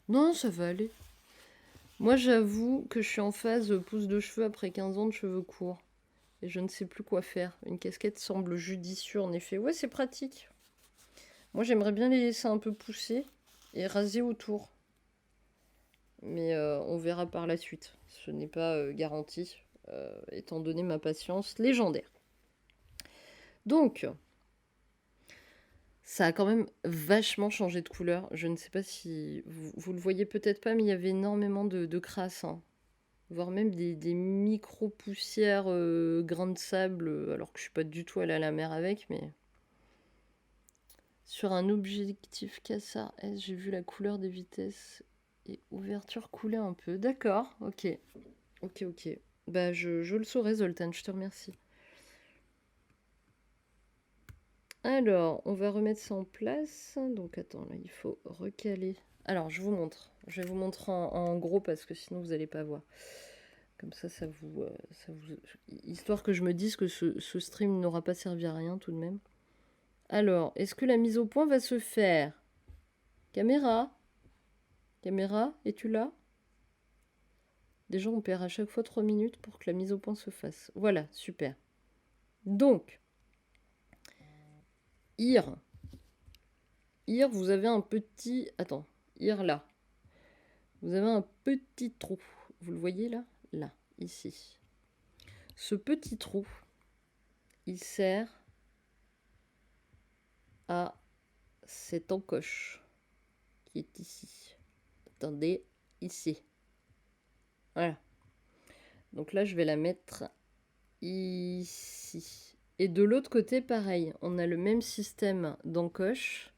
Non, ça va aller. Moi, j'avoue que je suis en phase pousse de cheveux après 15 ans de cheveux courts. Et je ne sais plus quoi faire. Une casquette semble judicieux, en effet. Ouais, c'est pratique. Moi, j'aimerais bien les laisser un peu pousser et raser autour. Mais on verra par la suite. Ce n'est pas garanti, étant donné ma patience légendaire. Donc, ça a quand même vachement changé de couleur. Je ne sais pas si vous le voyez peut-être pas, mais il y avait énormément de crasse. Hein. Voire même des micro-poussières grains de sable, alors que je suis pas du tout allée à la mer avec, mais... Sur un objectif Cassar S, j'ai vu la couleur des vitesses et ouverture couler un peu. D'accord, ok. Ok. Bah, je le saurai, Zoltan, je te remercie. Alors, on va remettre ça en place. Donc, attends, là, il faut recaler. Alors, je vous montre. Je vais vous montrer en gros parce que sinon, vous n'allez pas voir. Comme ça, histoire que je me dise que ce stream n'aura pas servi à rien tout de même. Alors, est-ce que la mise au point va se faire? Caméra? Caméra, es-tu là? Déjà, on perd à chaque fois 3 minutes pour que la mise au point se fasse. Voilà, super. Donc, IR, vous avez un petit... Attends, IR là. Vous avez un petit trou. Vous le voyez là? Là, ici. Ce petit trou, il sert à cette encoche qui est ici. Attendez, ici. Voilà. Donc là, je vais la mettre ici. Et de l'autre côté, pareil. On a le même système d'encoche.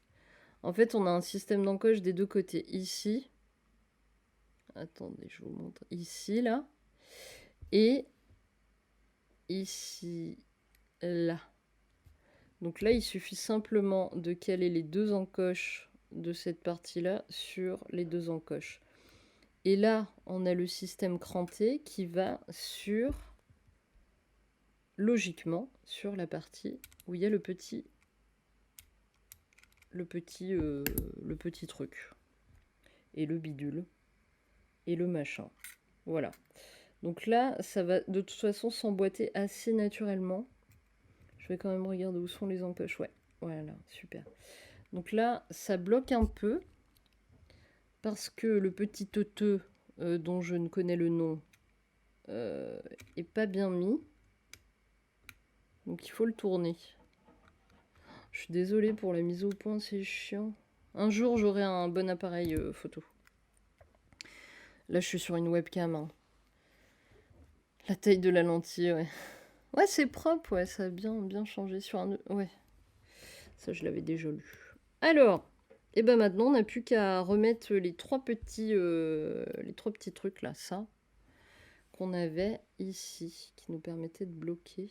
En fait, on a un système d'encoche des deux côtés. Ici. Attendez, je vous montre. Ici, là. Et ici, là. Donc là, il suffit simplement de caler les deux encoches de cette partie-là sur les deux encoches. Et là, on a le système cranté qui va logiquement, sur la partie où il y a le petit truc. Et le bidule. Et le machin. Voilà. Donc là, ça va de toute façon s'emboîter assez naturellement. Je vais quand même regarder où sont les encoches. Ouais, voilà, super. Donc là, ça bloque un peu. Parce que le petit teuteux, dont je ne connais le nom, est pas bien mis. Donc il faut le tourner. Je suis désolée pour la mise au point, c'est chiant. Un jour, j'aurai un bon appareil photo. Là, je suis sur une webcam. Hein. La taille de la lentille, ouais. Ouais, c'est propre, ouais, ça a bien changé sur un... Ouais, ça je l'avais déjà lu. Alors, et ben maintenant, on n'a plus qu'à remettre les trois petits trucs là, ça, qu'on avait ici, qui nous permettait de bloquer.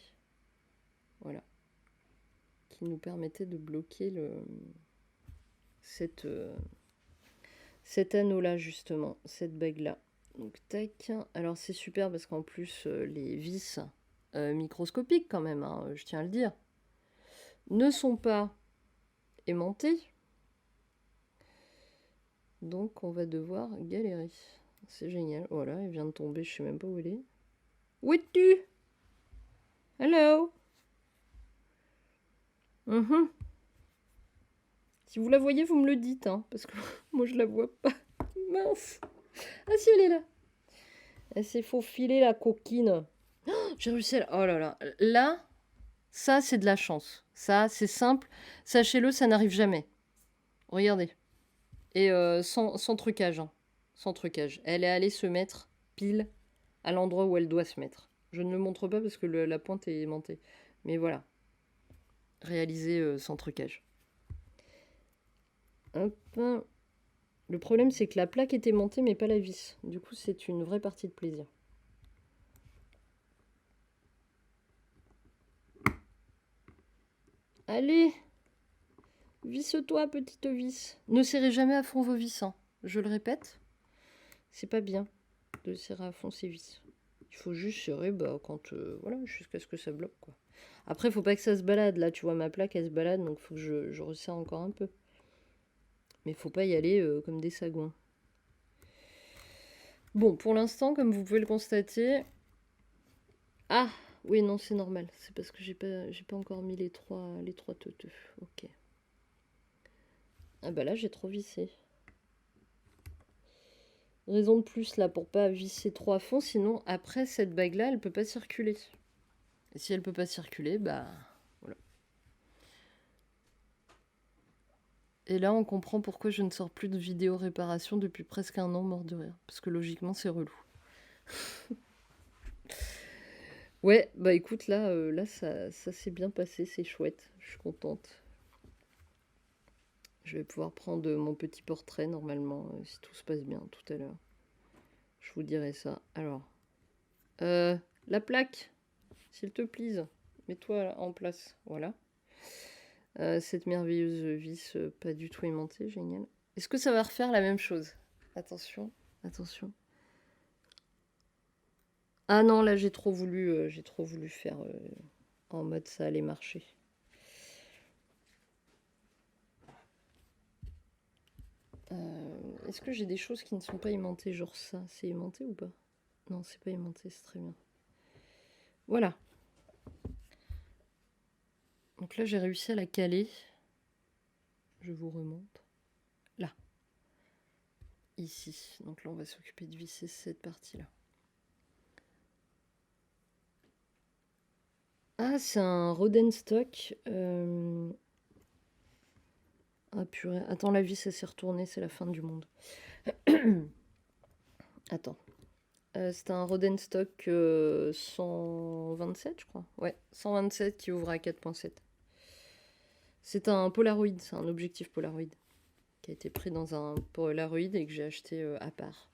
Voilà. Qui nous permettait de bloquer cet anneau-là, justement, cette bague-là. Donc, tac. Alors, c'est super parce qu'en plus, les vis microscopiques, quand même, hein, je tiens à le dire, ne sont pas aimantées. Donc, on va devoir galérer. C'est génial. Voilà, elle vient de tomber, je sais même pas où elle est. Où es-tu? Hello? Si vous la voyez, vous me le dites, hein, parce que moi, je la vois pas. Mince. Ah si, elle est là. Elle s'est faufilée, la coquine. Oh, j'ai réussi à... Oh là là. Là, ça, c'est de la chance. Ça, c'est simple. Sachez-le, ça n'arrive jamais. Regardez. Et sans trucage. Hein. Sans trucage. Elle est allée se mettre pile à l'endroit où elle doit se mettre. Je ne le montre pas parce que la pointe est aimantée. Mais voilà. Réalisé sans trucage. Hop. Le problème, c'est que la plaque est aimantée, mais pas la vis. Du coup, c'est une vraie partie de plaisir. Allez, visse-toi, petite vis. Ne serrez jamais à fond vos vis. Hein. Je le répète, c'est pas bien de serrer à fond ses vis. Il faut juste serrer quand... voilà, jusqu'à ce que ça bloque, quoi. Après, faut pas que ça se balade. Là, tu vois, ma plaque, elle se balade, donc faut que je resserre encore un peu. Mais faut pas y aller comme des sagouins. Bon, pour l'instant, comme vous pouvez le constater... Ah, oui, non, c'est normal. C'est parce que j'ai pas encore mis les trois teuteux. Ok. Ah bah là, j'ai trop vissé. Raison de plus là pour pas visser trop à fond, sinon après cette bague là elle peut pas circuler. Et si elle peut pas circuler, bah voilà. Et là on comprend pourquoi je ne sors plus de vidéos réparation depuis presque un an, mort de rire. Parce que logiquement c'est relou. Ouais, bah écoute là, ça s'est bien passé, c'est chouette, je suis contente. Je vais pouvoir prendre mon petit portrait normalement, si tout se passe bien tout à l'heure. Je vous dirai ça. Alors, la plaque, s'il te plaît, mets-toi en place. Voilà. Cette merveilleuse vis pas du tout aimantée, génial. Est-ce que ça va refaire la même chose? Attention, attention. Ah non, là j'ai trop voulu faire en mode ça allait marcher. Est-ce que j'ai des choses qui ne sont pas aimantées, genre ça? C'est aimanté ou pas? Non, c'est pas aimanté, c'est très bien. Voilà. Donc là, j'ai réussi à la caler. Je vous remonte. Là. Ici. Donc là, on va s'occuper de visser cette partie-là. Ah, c'est un Rodenstock. Ah purée. Attends, la vis, elle s'est retournée, c'est la fin du monde. Attends. C'était un Rodenstock 127, je crois. Ouais, 127 qui ouvre à 4.7. C'est un Polaroid, c'est un objectif Polaroid qui a été pris dans un Polaroid et que j'ai acheté à part.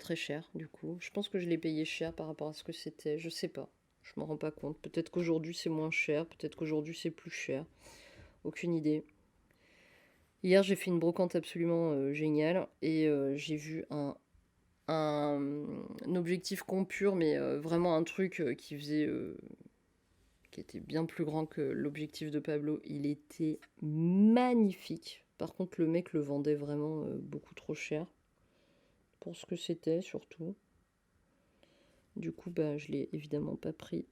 Très cher, du coup. Je pense que je l'ai payé cher par rapport à ce que c'était. Je sais pas. Je m'en rends pas compte. Peut-être qu'aujourd'hui c'est moins cher, peut-être qu'aujourd'hui c'est plus cher. Aucune idée. Hier, j'ai fait une brocante absolument géniale et j'ai vu un objectif compure, mais vraiment un truc qui était bien plus grand que l'objectif de Pablo. Il était magnifique. Par contre, le mec le vendait vraiment beaucoup trop cher pour ce que c'était, surtout. Du coup, bah, je l'ai évidemment pas pris.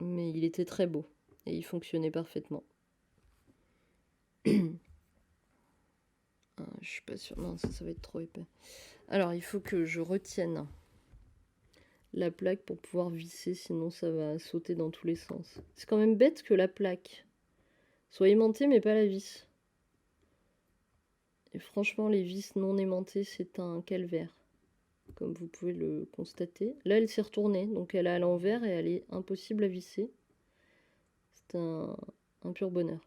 Mais il était très beau et il fonctionnait parfaitement. Je suis pas sûre. Non, ça va être trop épais. Alors, il faut que je retienne la plaque pour pouvoir visser, sinon ça va sauter dans tous les sens. C'est quand même bête que la plaque soit aimantée, mais pas la vis. Et franchement, les vis non aimantées, c'est un calvaire. comme vous pouvez le constater. Là, elle s'est retournée, donc elle est à l'envers et elle est impossible à visser. C'est un pur bonheur.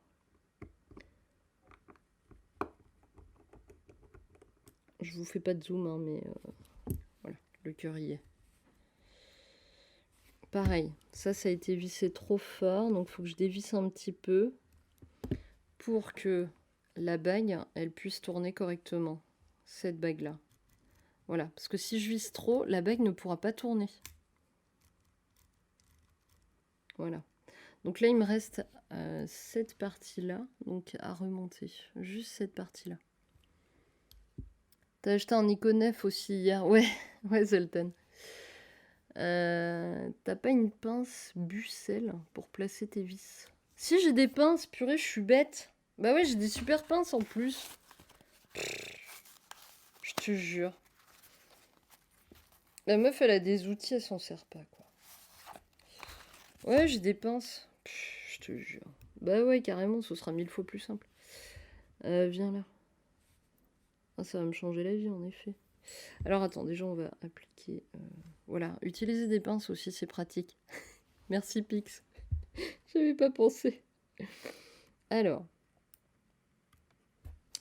Je vous fais pas de zoom, hein, mais voilà, le cœur y est. Pareil, ça a été vissé trop fort, donc il faut que je dévisse un petit peu pour que la bague, elle puisse tourner correctement, cette bague-là. Voilà, parce que si je visse trop, la bague ne pourra pas tourner. Voilà. Donc là, il me reste cette partie-là, donc à remonter, juste cette partie-là. T'as acheté un Iconef aussi hier? Ouais, ouais, Zoltan. T'as pas une pince Bucelle pour placer tes vis? Si, j'ai des pinces, purée, je suis bête. Bah ouais, j'ai des super pinces en plus. Je te jure. La meuf, elle a des outils, elle s'en sert pas, quoi. Ouais, j'ai des pinces. Je te jure. Bah ouais, carrément, ce sera 1000 fois plus simple. Viens là. Ah, ça va me changer la vie, en effet. Alors, attends, déjà, on va appliquer... Voilà, utiliser des pinces aussi, c'est pratique. Merci, Pix. J'avais pas pensé. Alors.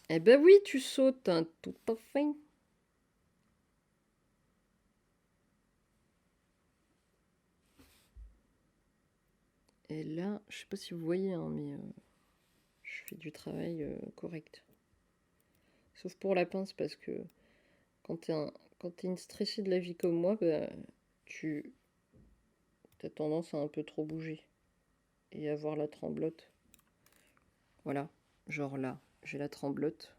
Eh ben oui, tu sautes, hein, tout à fait. Et là, je sais pas si vous voyez, hein, mais je fais du travail correct. Sauf pour la pince, parce que quand t'es une stressée de la vie comme moi, bah, t'as tendance à un peu trop bouger et avoir la tremblote. Voilà, genre là, j'ai la tremblote.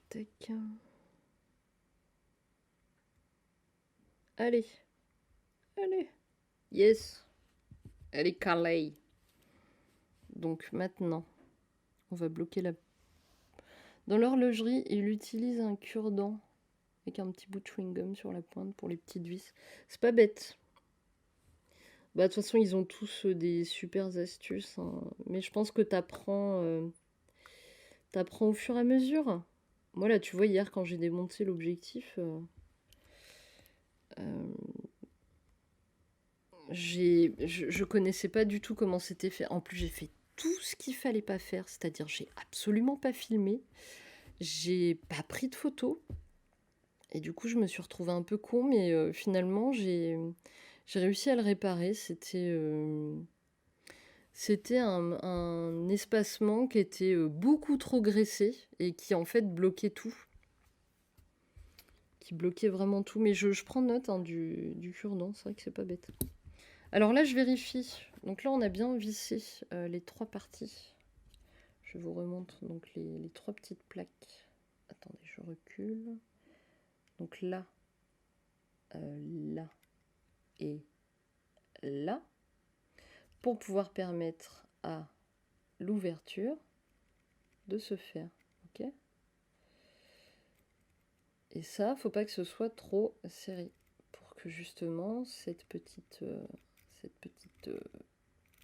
Tac. Allez. Allez. Yes. Elle est calée. Donc maintenant, on va bloquer la... Dans l'horlogerie, il utilise un cure-dent avec un petit bout de chewing-gum sur la pointe pour les petites vis. C'est pas bête. Bah, de toute façon, ils ont tous des super astuces, hein. Mais je pense que t'apprends au fur et à mesure. Moi, là, tu vois, hier, quand j'ai démonté l'objectif, je connaissais pas du tout comment c'était fait. En plus, j'ai fait tout ce qu'il fallait pas faire, c'est-à-dire j'ai absolument pas filmé, j'ai pas pris de photos, et du coup, je me suis retrouvée un peu con, mais finalement, j'ai réussi à le réparer. C'était un espacement qui était beaucoup trop graissé et qui en fait bloquait tout. Qui bloquait vraiment tout. Mais je prends note, hein, du cure-dent, c'est vrai que c'est pas bête. Alors là, je vérifie. Donc là, on a bien vissé les trois parties. Je vous remonte donc les trois petites plaques. Attendez, je recule. Donc là, là et là. Pour pouvoir permettre à l'ouverture de se faire. Ok ? Et ça, faut pas que ce soit trop serré. Pour que justement cette petite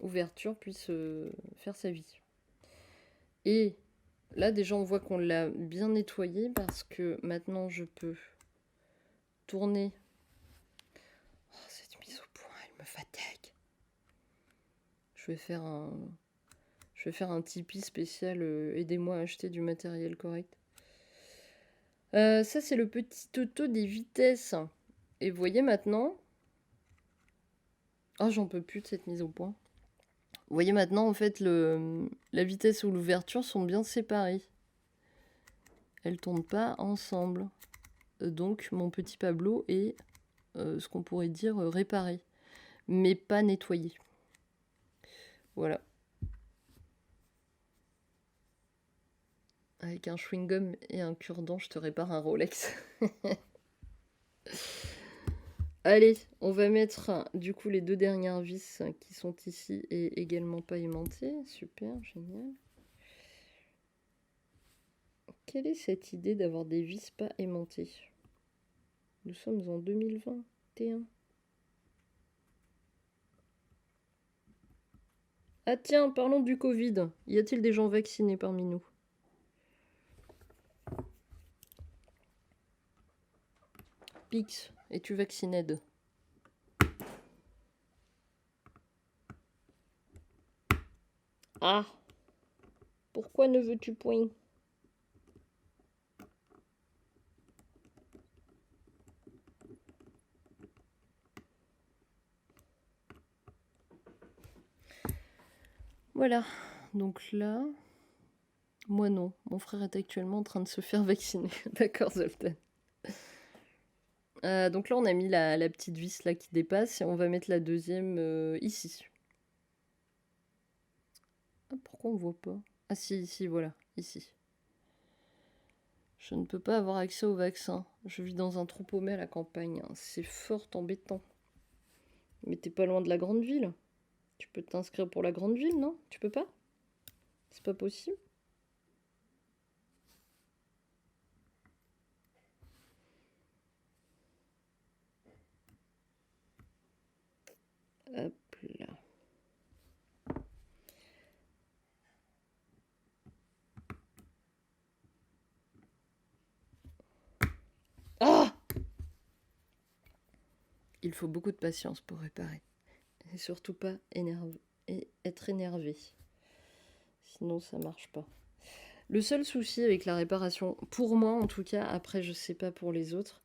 ouverture puisse faire sa vie. Et là, déjà, on voit qu'on l'a bien nettoyé parce que maintenant, je peux tourner. Oh, cette mise au point, elle me fatigue. Je vais faire un Tipeee spécial. Aidez-moi à acheter du matériel correct. Ça, c'est le petit auto des vitesses. Et vous voyez maintenant... Oh, j'en peux plus de cette mise au point. Vous voyez maintenant, en fait, la vitesse ou l'ouverture sont bien séparées. Elles ne tournent pas ensemble. Donc, mon petit Pablo est, ce qu'on pourrait dire, réparé. Mais pas nettoyé. Voilà. Avec un chewing-gum et un cure-dent, je te répare un Rolex. Allez, on va mettre du coup les deux dernières vis qui sont ici et également pas aimantées. Super, génial. Quelle est cette idée d'avoir des vis pas aimantées? Nous sommes en 2021. Ah tiens, parlons du Covid. Y a-t-il des gens vaccinés parmi nous? Pix, es-tu vacciné? Ah, pourquoi ne veux-tu point? Voilà, donc là... Moi non, mon frère est actuellement en train de se faire vacciner. D'accord, Zoltan. Donc là, on a mis la petite vis là qui dépasse et on va mettre la deuxième ici. Ah, pourquoi on voit pas? Ah si, ici, voilà, ici. Je ne peux pas avoir accès au vaccin. Je vis dans un trou paumé à la campagne. C'est fort embêtant. Mais t'es pas loin de la grande ville. Tu peux t'inscrire pour la grande ville, non? Tu peux pas? C'est pas possible? Hop là. Ah! Il faut beaucoup de patience pour réparer. Et surtout pas être énervé. Sinon ça marche pas. Le seul souci avec la réparation, pour moi en tout cas, après je sais pas pour les autres,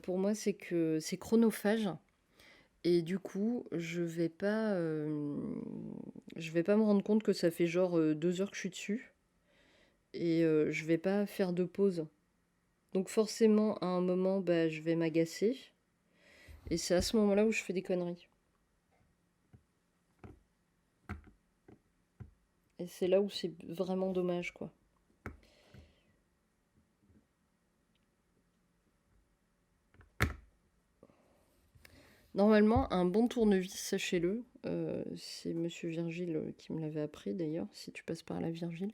pour moi c'est que c'est chronophage. Et du coup, je vais pas me rendre compte que ça fait genre 2 heures que je suis dessus. Et je vais pas faire de pause. Donc forcément, à un moment, bah, je vais m'agacer. Et c'est à ce moment-là où je fais des conneries. Et c'est là où c'est vraiment dommage, quoi. Normalement, un bon tournevis, sachez-le, c'est Monsieur Virgile qui me l'avait appris d'ailleurs, si tu passes par la Virgile.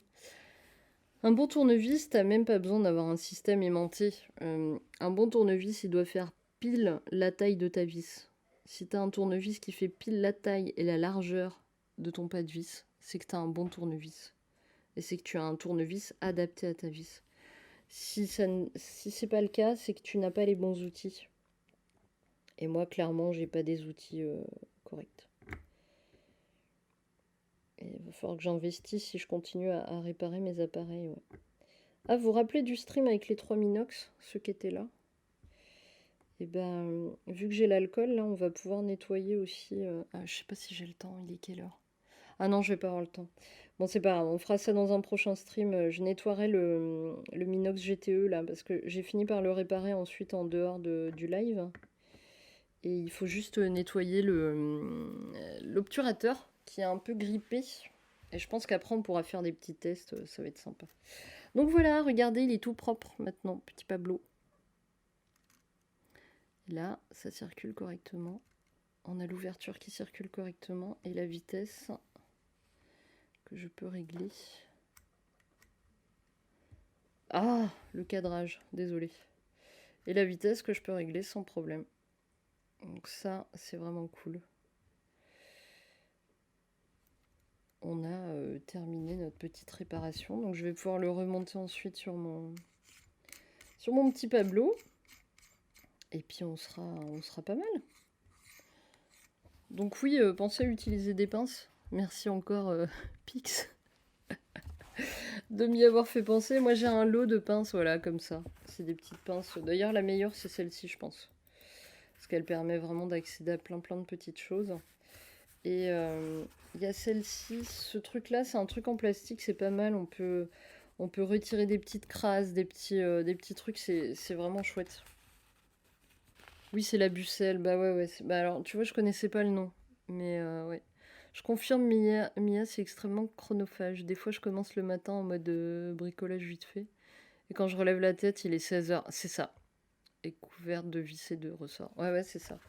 Un bon tournevis, t'as même pas besoin d'avoir un système aimanté. Un bon tournevis, il doit faire pile la taille de ta vis. Si t'as un tournevis qui fait pile la taille et la largeur de ton pas de vis, c'est que t'as un bon tournevis. Et c'est que tu as un tournevis adapté à ta vis. Si c'est pas le cas, c'est que tu n'as pas les bons outils. Et moi, clairement, j'ai pas des outils corrects. Et il va falloir que j'investisse si je continue à réparer mes appareils. Ouais. Ah, vous vous rappelez du stream avec les 3 Minox, ceux qui étaient là? Et ben, vu que j'ai l'alcool, là, on va pouvoir nettoyer aussi. Ah, je sais pas si j'ai le temps, il est quelle heure? Ah non, je vais pas avoir le temps. Bon, c'est pas grave, on fera ça dans un prochain stream. Je nettoierai le Minox GTE là, parce que j'ai fini par le réparer ensuite en dehors du live. Et il faut juste nettoyer l'obturateur qui est un peu grippé. Et je pense qu'après on pourra faire des petits tests, ça va être sympa. Donc voilà, regardez, il est tout propre maintenant, petit Pablo. Là, ça circule correctement. On a l'ouverture qui circule correctement et la vitesse que je peux régler. Ah, le cadrage, désolé. Et la vitesse que je peux régler sans problème. Donc ça, c'est vraiment cool. On a terminé notre petite réparation. Donc je vais pouvoir le remonter ensuite sur mon petit Pablo. Et puis on sera pas mal. Donc oui, pensez à utiliser des pinces. Merci encore Pix de m'y avoir fait penser. Moi j'ai un lot de pinces, voilà, comme ça. C'est des petites pinces. D'ailleurs la meilleure c'est celle-ci je pense. Parce qu'elle permet vraiment d'accéder à plein de petites choses. Et il y a celle-ci, ce truc-là, c'est un truc en plastique, c'est pas mal. On peut retirer des petites crasses, des petits trucs, c'est vraiment chouette. Oui, c'est la Bucelle, bah ouais. Bah alors, tu vois, je connaissais pas le nom, mais ouais. Je confirme, Mia, c'est extrêmement chronophage. Des fois, je commence le matin en mode bricolage vite fait. Et quand je relève la tête, il est 16h. C'est ça. Et couverte de vis et de ressorts. Ouais, c'est ça.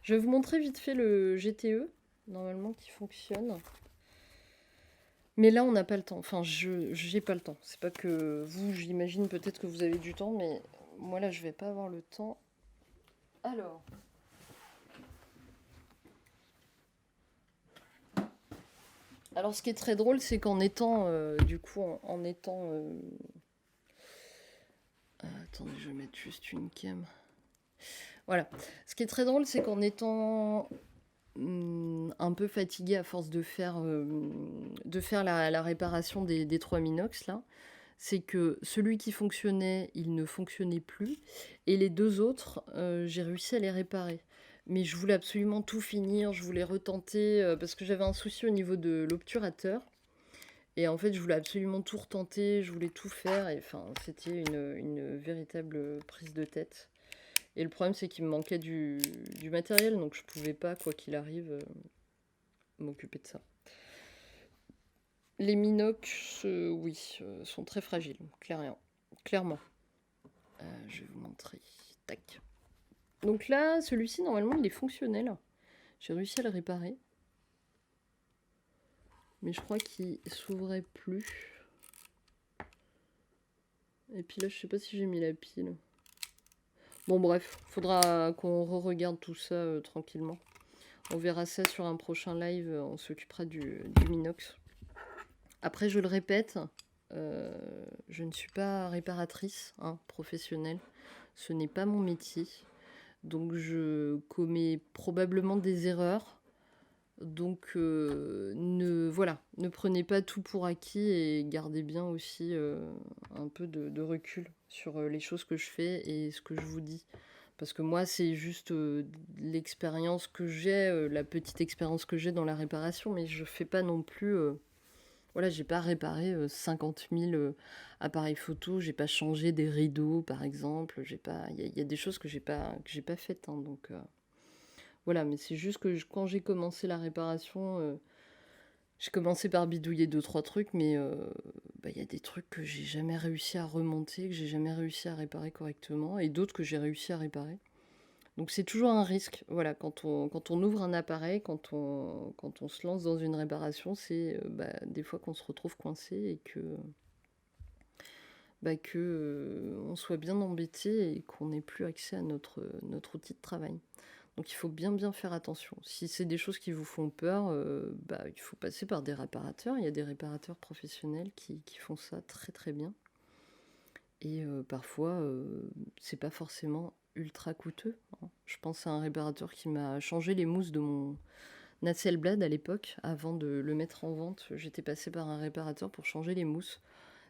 Je vais vous montrer vite fait le GTE, normalement, qui fonctionne. Mais là, on n'a pas le temps. Enfin, j'ai pas le temps. C'est pas que vous, j'imagine peut-être que vous avez du temps, mais moi là, je vais pas avoir le temps. Alors, ce qui est très drôle, c'est qu'en étant, du coup, en étant... attendez, je vais mettre juste une cam. Voilà. Ce qui est très drôle, c'est qu'en étant un peu fatiguée à force de faire la réparation des 3 Minox, là, c'est que celui qui fonctionnait, il ne fonctionnait plus. Et les 2 autres, j'ai réussi à les réparer. Mais je voulais absolument tout finir, je voulais retenter, parce que j'avais un souci au niveau de l'obturateur. Et en fait, je voulais absolument tout retenter, je voulais tout faire. Et enfin, c'était une véritable prise de tête. Et le problème, c'est qu'il me manquait du matériel, donc je pouvais pas, quoi qu'il arrive, m'occuper de ça. Les Minox, oui, sont très fragiles, clairement. Je vais vous montrer. Tac. Donc là, celui-ci, normalement, il est fonctionnel. J'ai réussi à le réparer. Mais je crois qu'il s'ouvrait plus. Et puis là, je sais pas si j'ai mis la pile. Bon, bref, faudra qu'on re-regarde tout ça tranquillement. On verra ça sur un prochain live. On s'occupera du Minox. Après, je le répète, je ne suis pas réparatrice professionnelle. Ce n'est pas mon métier. Donc, je commets probablement des erreurs. Donc, ne prenez pas tout pour acquis et gardez bien aussi un peu de recul sur les choses que je fais et ce que je vous dis. Parce que moi, c'est juste l'expérience que j'ai, la petite expérience que j'ai dans la réparation, mais je fais pas non plus. Voilà, j'ai pas réparé 50 000 appareils photo, j'ai pas changé des rideaux, par exemple. Il y a des choses que j'ai pas faites, hein, donc. Voilà, mais c'est juste que quand j'ai commencé la réparation, j'ai commencé par bidouiller deux, trois trucs, mais il y a des trucs que j'ai jamais réussi à remonter, que j'ai jamais réussi à réparer correctement, et d'autres que j'ai réussi à réparer. Donc c'est toujours un risque, voilà, quand on ouvre un appareil, quand on se lance dans une réparation, c'est des fois qu'on se retrouve coincé et que on soit bien embêté et qu'on n'ait plus accès à notre outil de travail. Donc il faut bien faire attention. Si c'est des choses qui vous font peur, il faut passer par des réparateurs. Il y a des réparateurs professionnels qui font ça très très bien. Et parfois, c'est pas forcément ultra coûteux, hein. Je pense à un réparateur qui m'a changé les mousses de mon Hasselblad à l'époque. Avant de le mettre en vente, j'étais passée par un réparateur pour changer les mousses.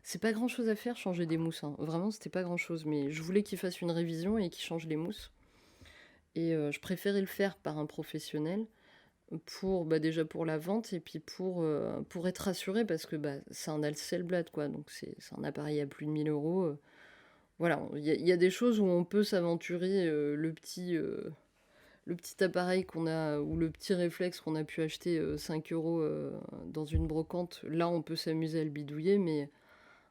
C'est pas grand chose à faire, changer des mousses, hein. Vraiment, c'était pas grand chose. Mais je voulais qu'il fasse une révision et qu'il change les mousses. Et je préférais le faire par un professionnel déjà pour la vente et puis pour être rassuré parce que c'est un Hasselblad, quoi. Donc c'est un appareil à plus de 1 000 euros. Voilà, il y a des choses où on peut s'aventurer. Le petit appareil qu'on a ou le petit réflexe qu'on a pu acheter 5 euros dans une brocante, là on peut s'amuser à le bidouiller, mais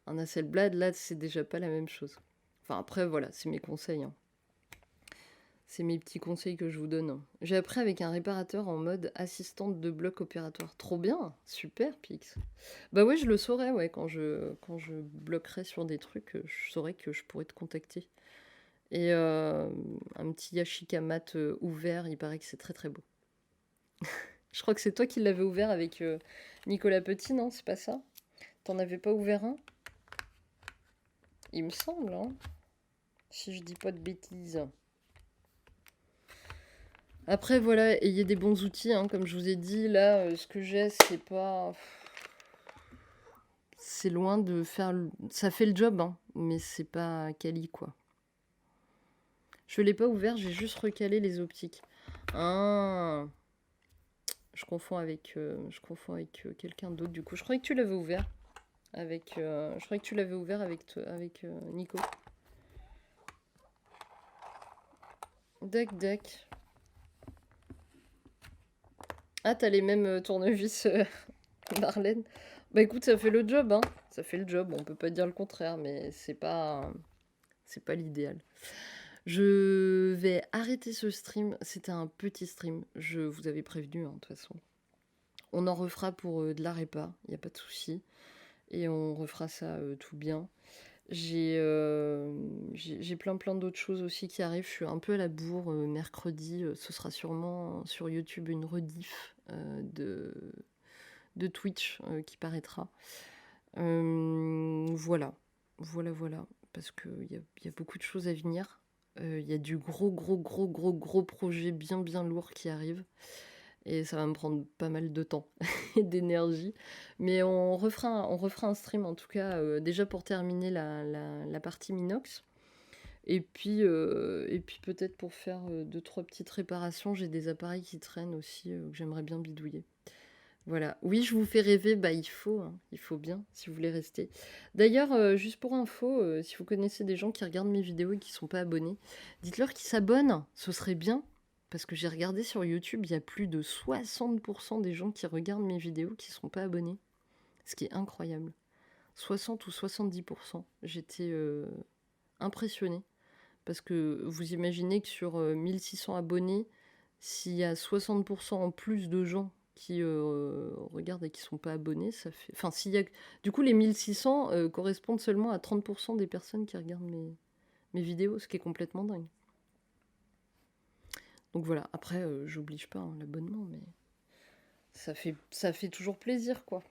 un Hasselblad, là c'est déjà pas la même chose. Enfin après voilà, c'est mes conseils, hein. C'est mes petits conseils que je vous donne. J'ai appris avec un réparateur en mode assistante de bloc opératoire. Trop bien, super Pix. Bah ouais, je le saurais, ouais, quand je bloquerai sur des trucs, je saurais que je pourrais te contacter. Et un petit Yashica mat ouvert, il paraît que c'est très très beau. Je crois que c'est toi qui l'avais ouvert avec Nicolas Petit, non? C'est pas ça? T'en avais pas ouvert un? Il me semble, hein? Si je dis pas de bêtises. Après, voilà, ayez des bons outils, hein, comme je vous ai dit. Là, ce que j'ai, c'est pas. C'est loin de faire. Ça fait le job, hein, mais c'est pas quali, quoi. Je l'ai pas ouvert, j'ai juste recalé les optiques. Ah, je confonds avec quelqu'un d'autre, du coup. Je croyais que tu l'avais ouvert je croyais que tu l'avais ouvert avec Nico. Dac. Ah, t'as les mêmes tournevis, Marlène. Bah écoute, ça fait le job, hein. Ça fait le job, on peut pas dire le contraire, mais c'est pas l'idéal. Je vais arrêter ce stream. C'était un petit stream. Je vous avais prévenu, hein, de toute façon. On en refera pour de la répa, il n'y a pas de souci. Et on refera ça tout bien. J'ai plein d'autres choses aussi qui arrivent. Je suis un peu à la bourre mercredi. Ce sera sûrement sur YouTube une rediff de Twitch qui paraîtra. Voilà. Parce qu'il y a beaucoup de choses à venir. Il y a du gros projet bien lourd qui arrive. Et ça va me prendre pas mal de temps et d'énergie. Mais on refera un stream en tout cas, déjà pour terminer la partie Minox. Et puis peut-être pour faire 2-3 petites réparations. J'ai des appareils qui traînent aussi que j'aimerais bien bidouiller. Voilà. Oui, je vous fais rêver, bah il faut, hein. Il faut bien, si vous voulez rester. D'ailleurs, juste pour info, si vous connaissez des gens qui regardent mes vidéos et qui sont pas abonnés, dites-leur qu'ils s'abonnent, ce serait bien. Parce que j'ai regardé sur YouTube, il y a plus de 60% des gens qui regardent mes vidéos qui sont pas abonnés. Ce qui est incroyable. 60 ou 70%. J'étais impressionnée. Parce que vous imaginez que sur 1600 abonnés, s'il y a 60% en plus de gens qui regardent et qui sont pas abonnés, ça fait... Enfin, s'il y a... Du coup, les 1600 correspondent seulement à 30% des personnes qui regardent mes vidéos, ce qui est complètement dingue. Donc voilà, après, j'oblige pas hein, l'abonnement, mais ça fait toujours plaisir, quoi.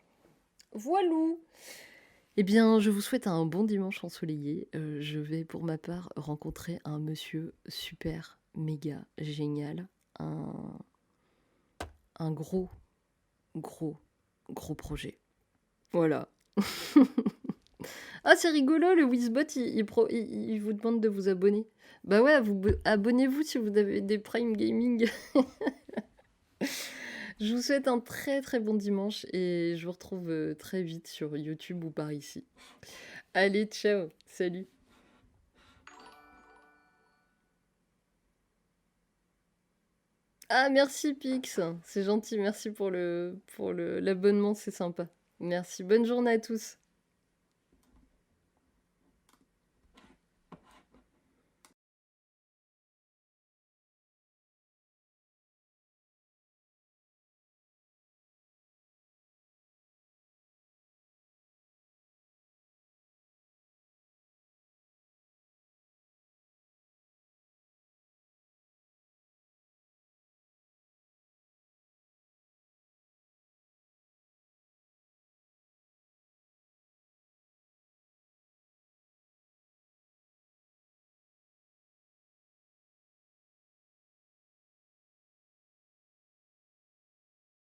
Voilou! Eh bien, je vous souhaite un bon dimanche ensoleillé. Je vais, pour ma part, rencontrer un monsieur super, méga, génial. Un gros projet. Voilà. Ah, c'est rigolo, le Wizbot, il vous demande de vous abonner. Bah ouais, abonnez-vous si vous avez des Prime Gaming. Je vous souhaite un très bon dimanche et je vous retrouve très vite sur YouTube ou par ici. Allez, ciao, salut. Ah, merci Pix, c'est gentil, merci pour l'abonnement, c'est sympa. Merci, bonne journée à tous.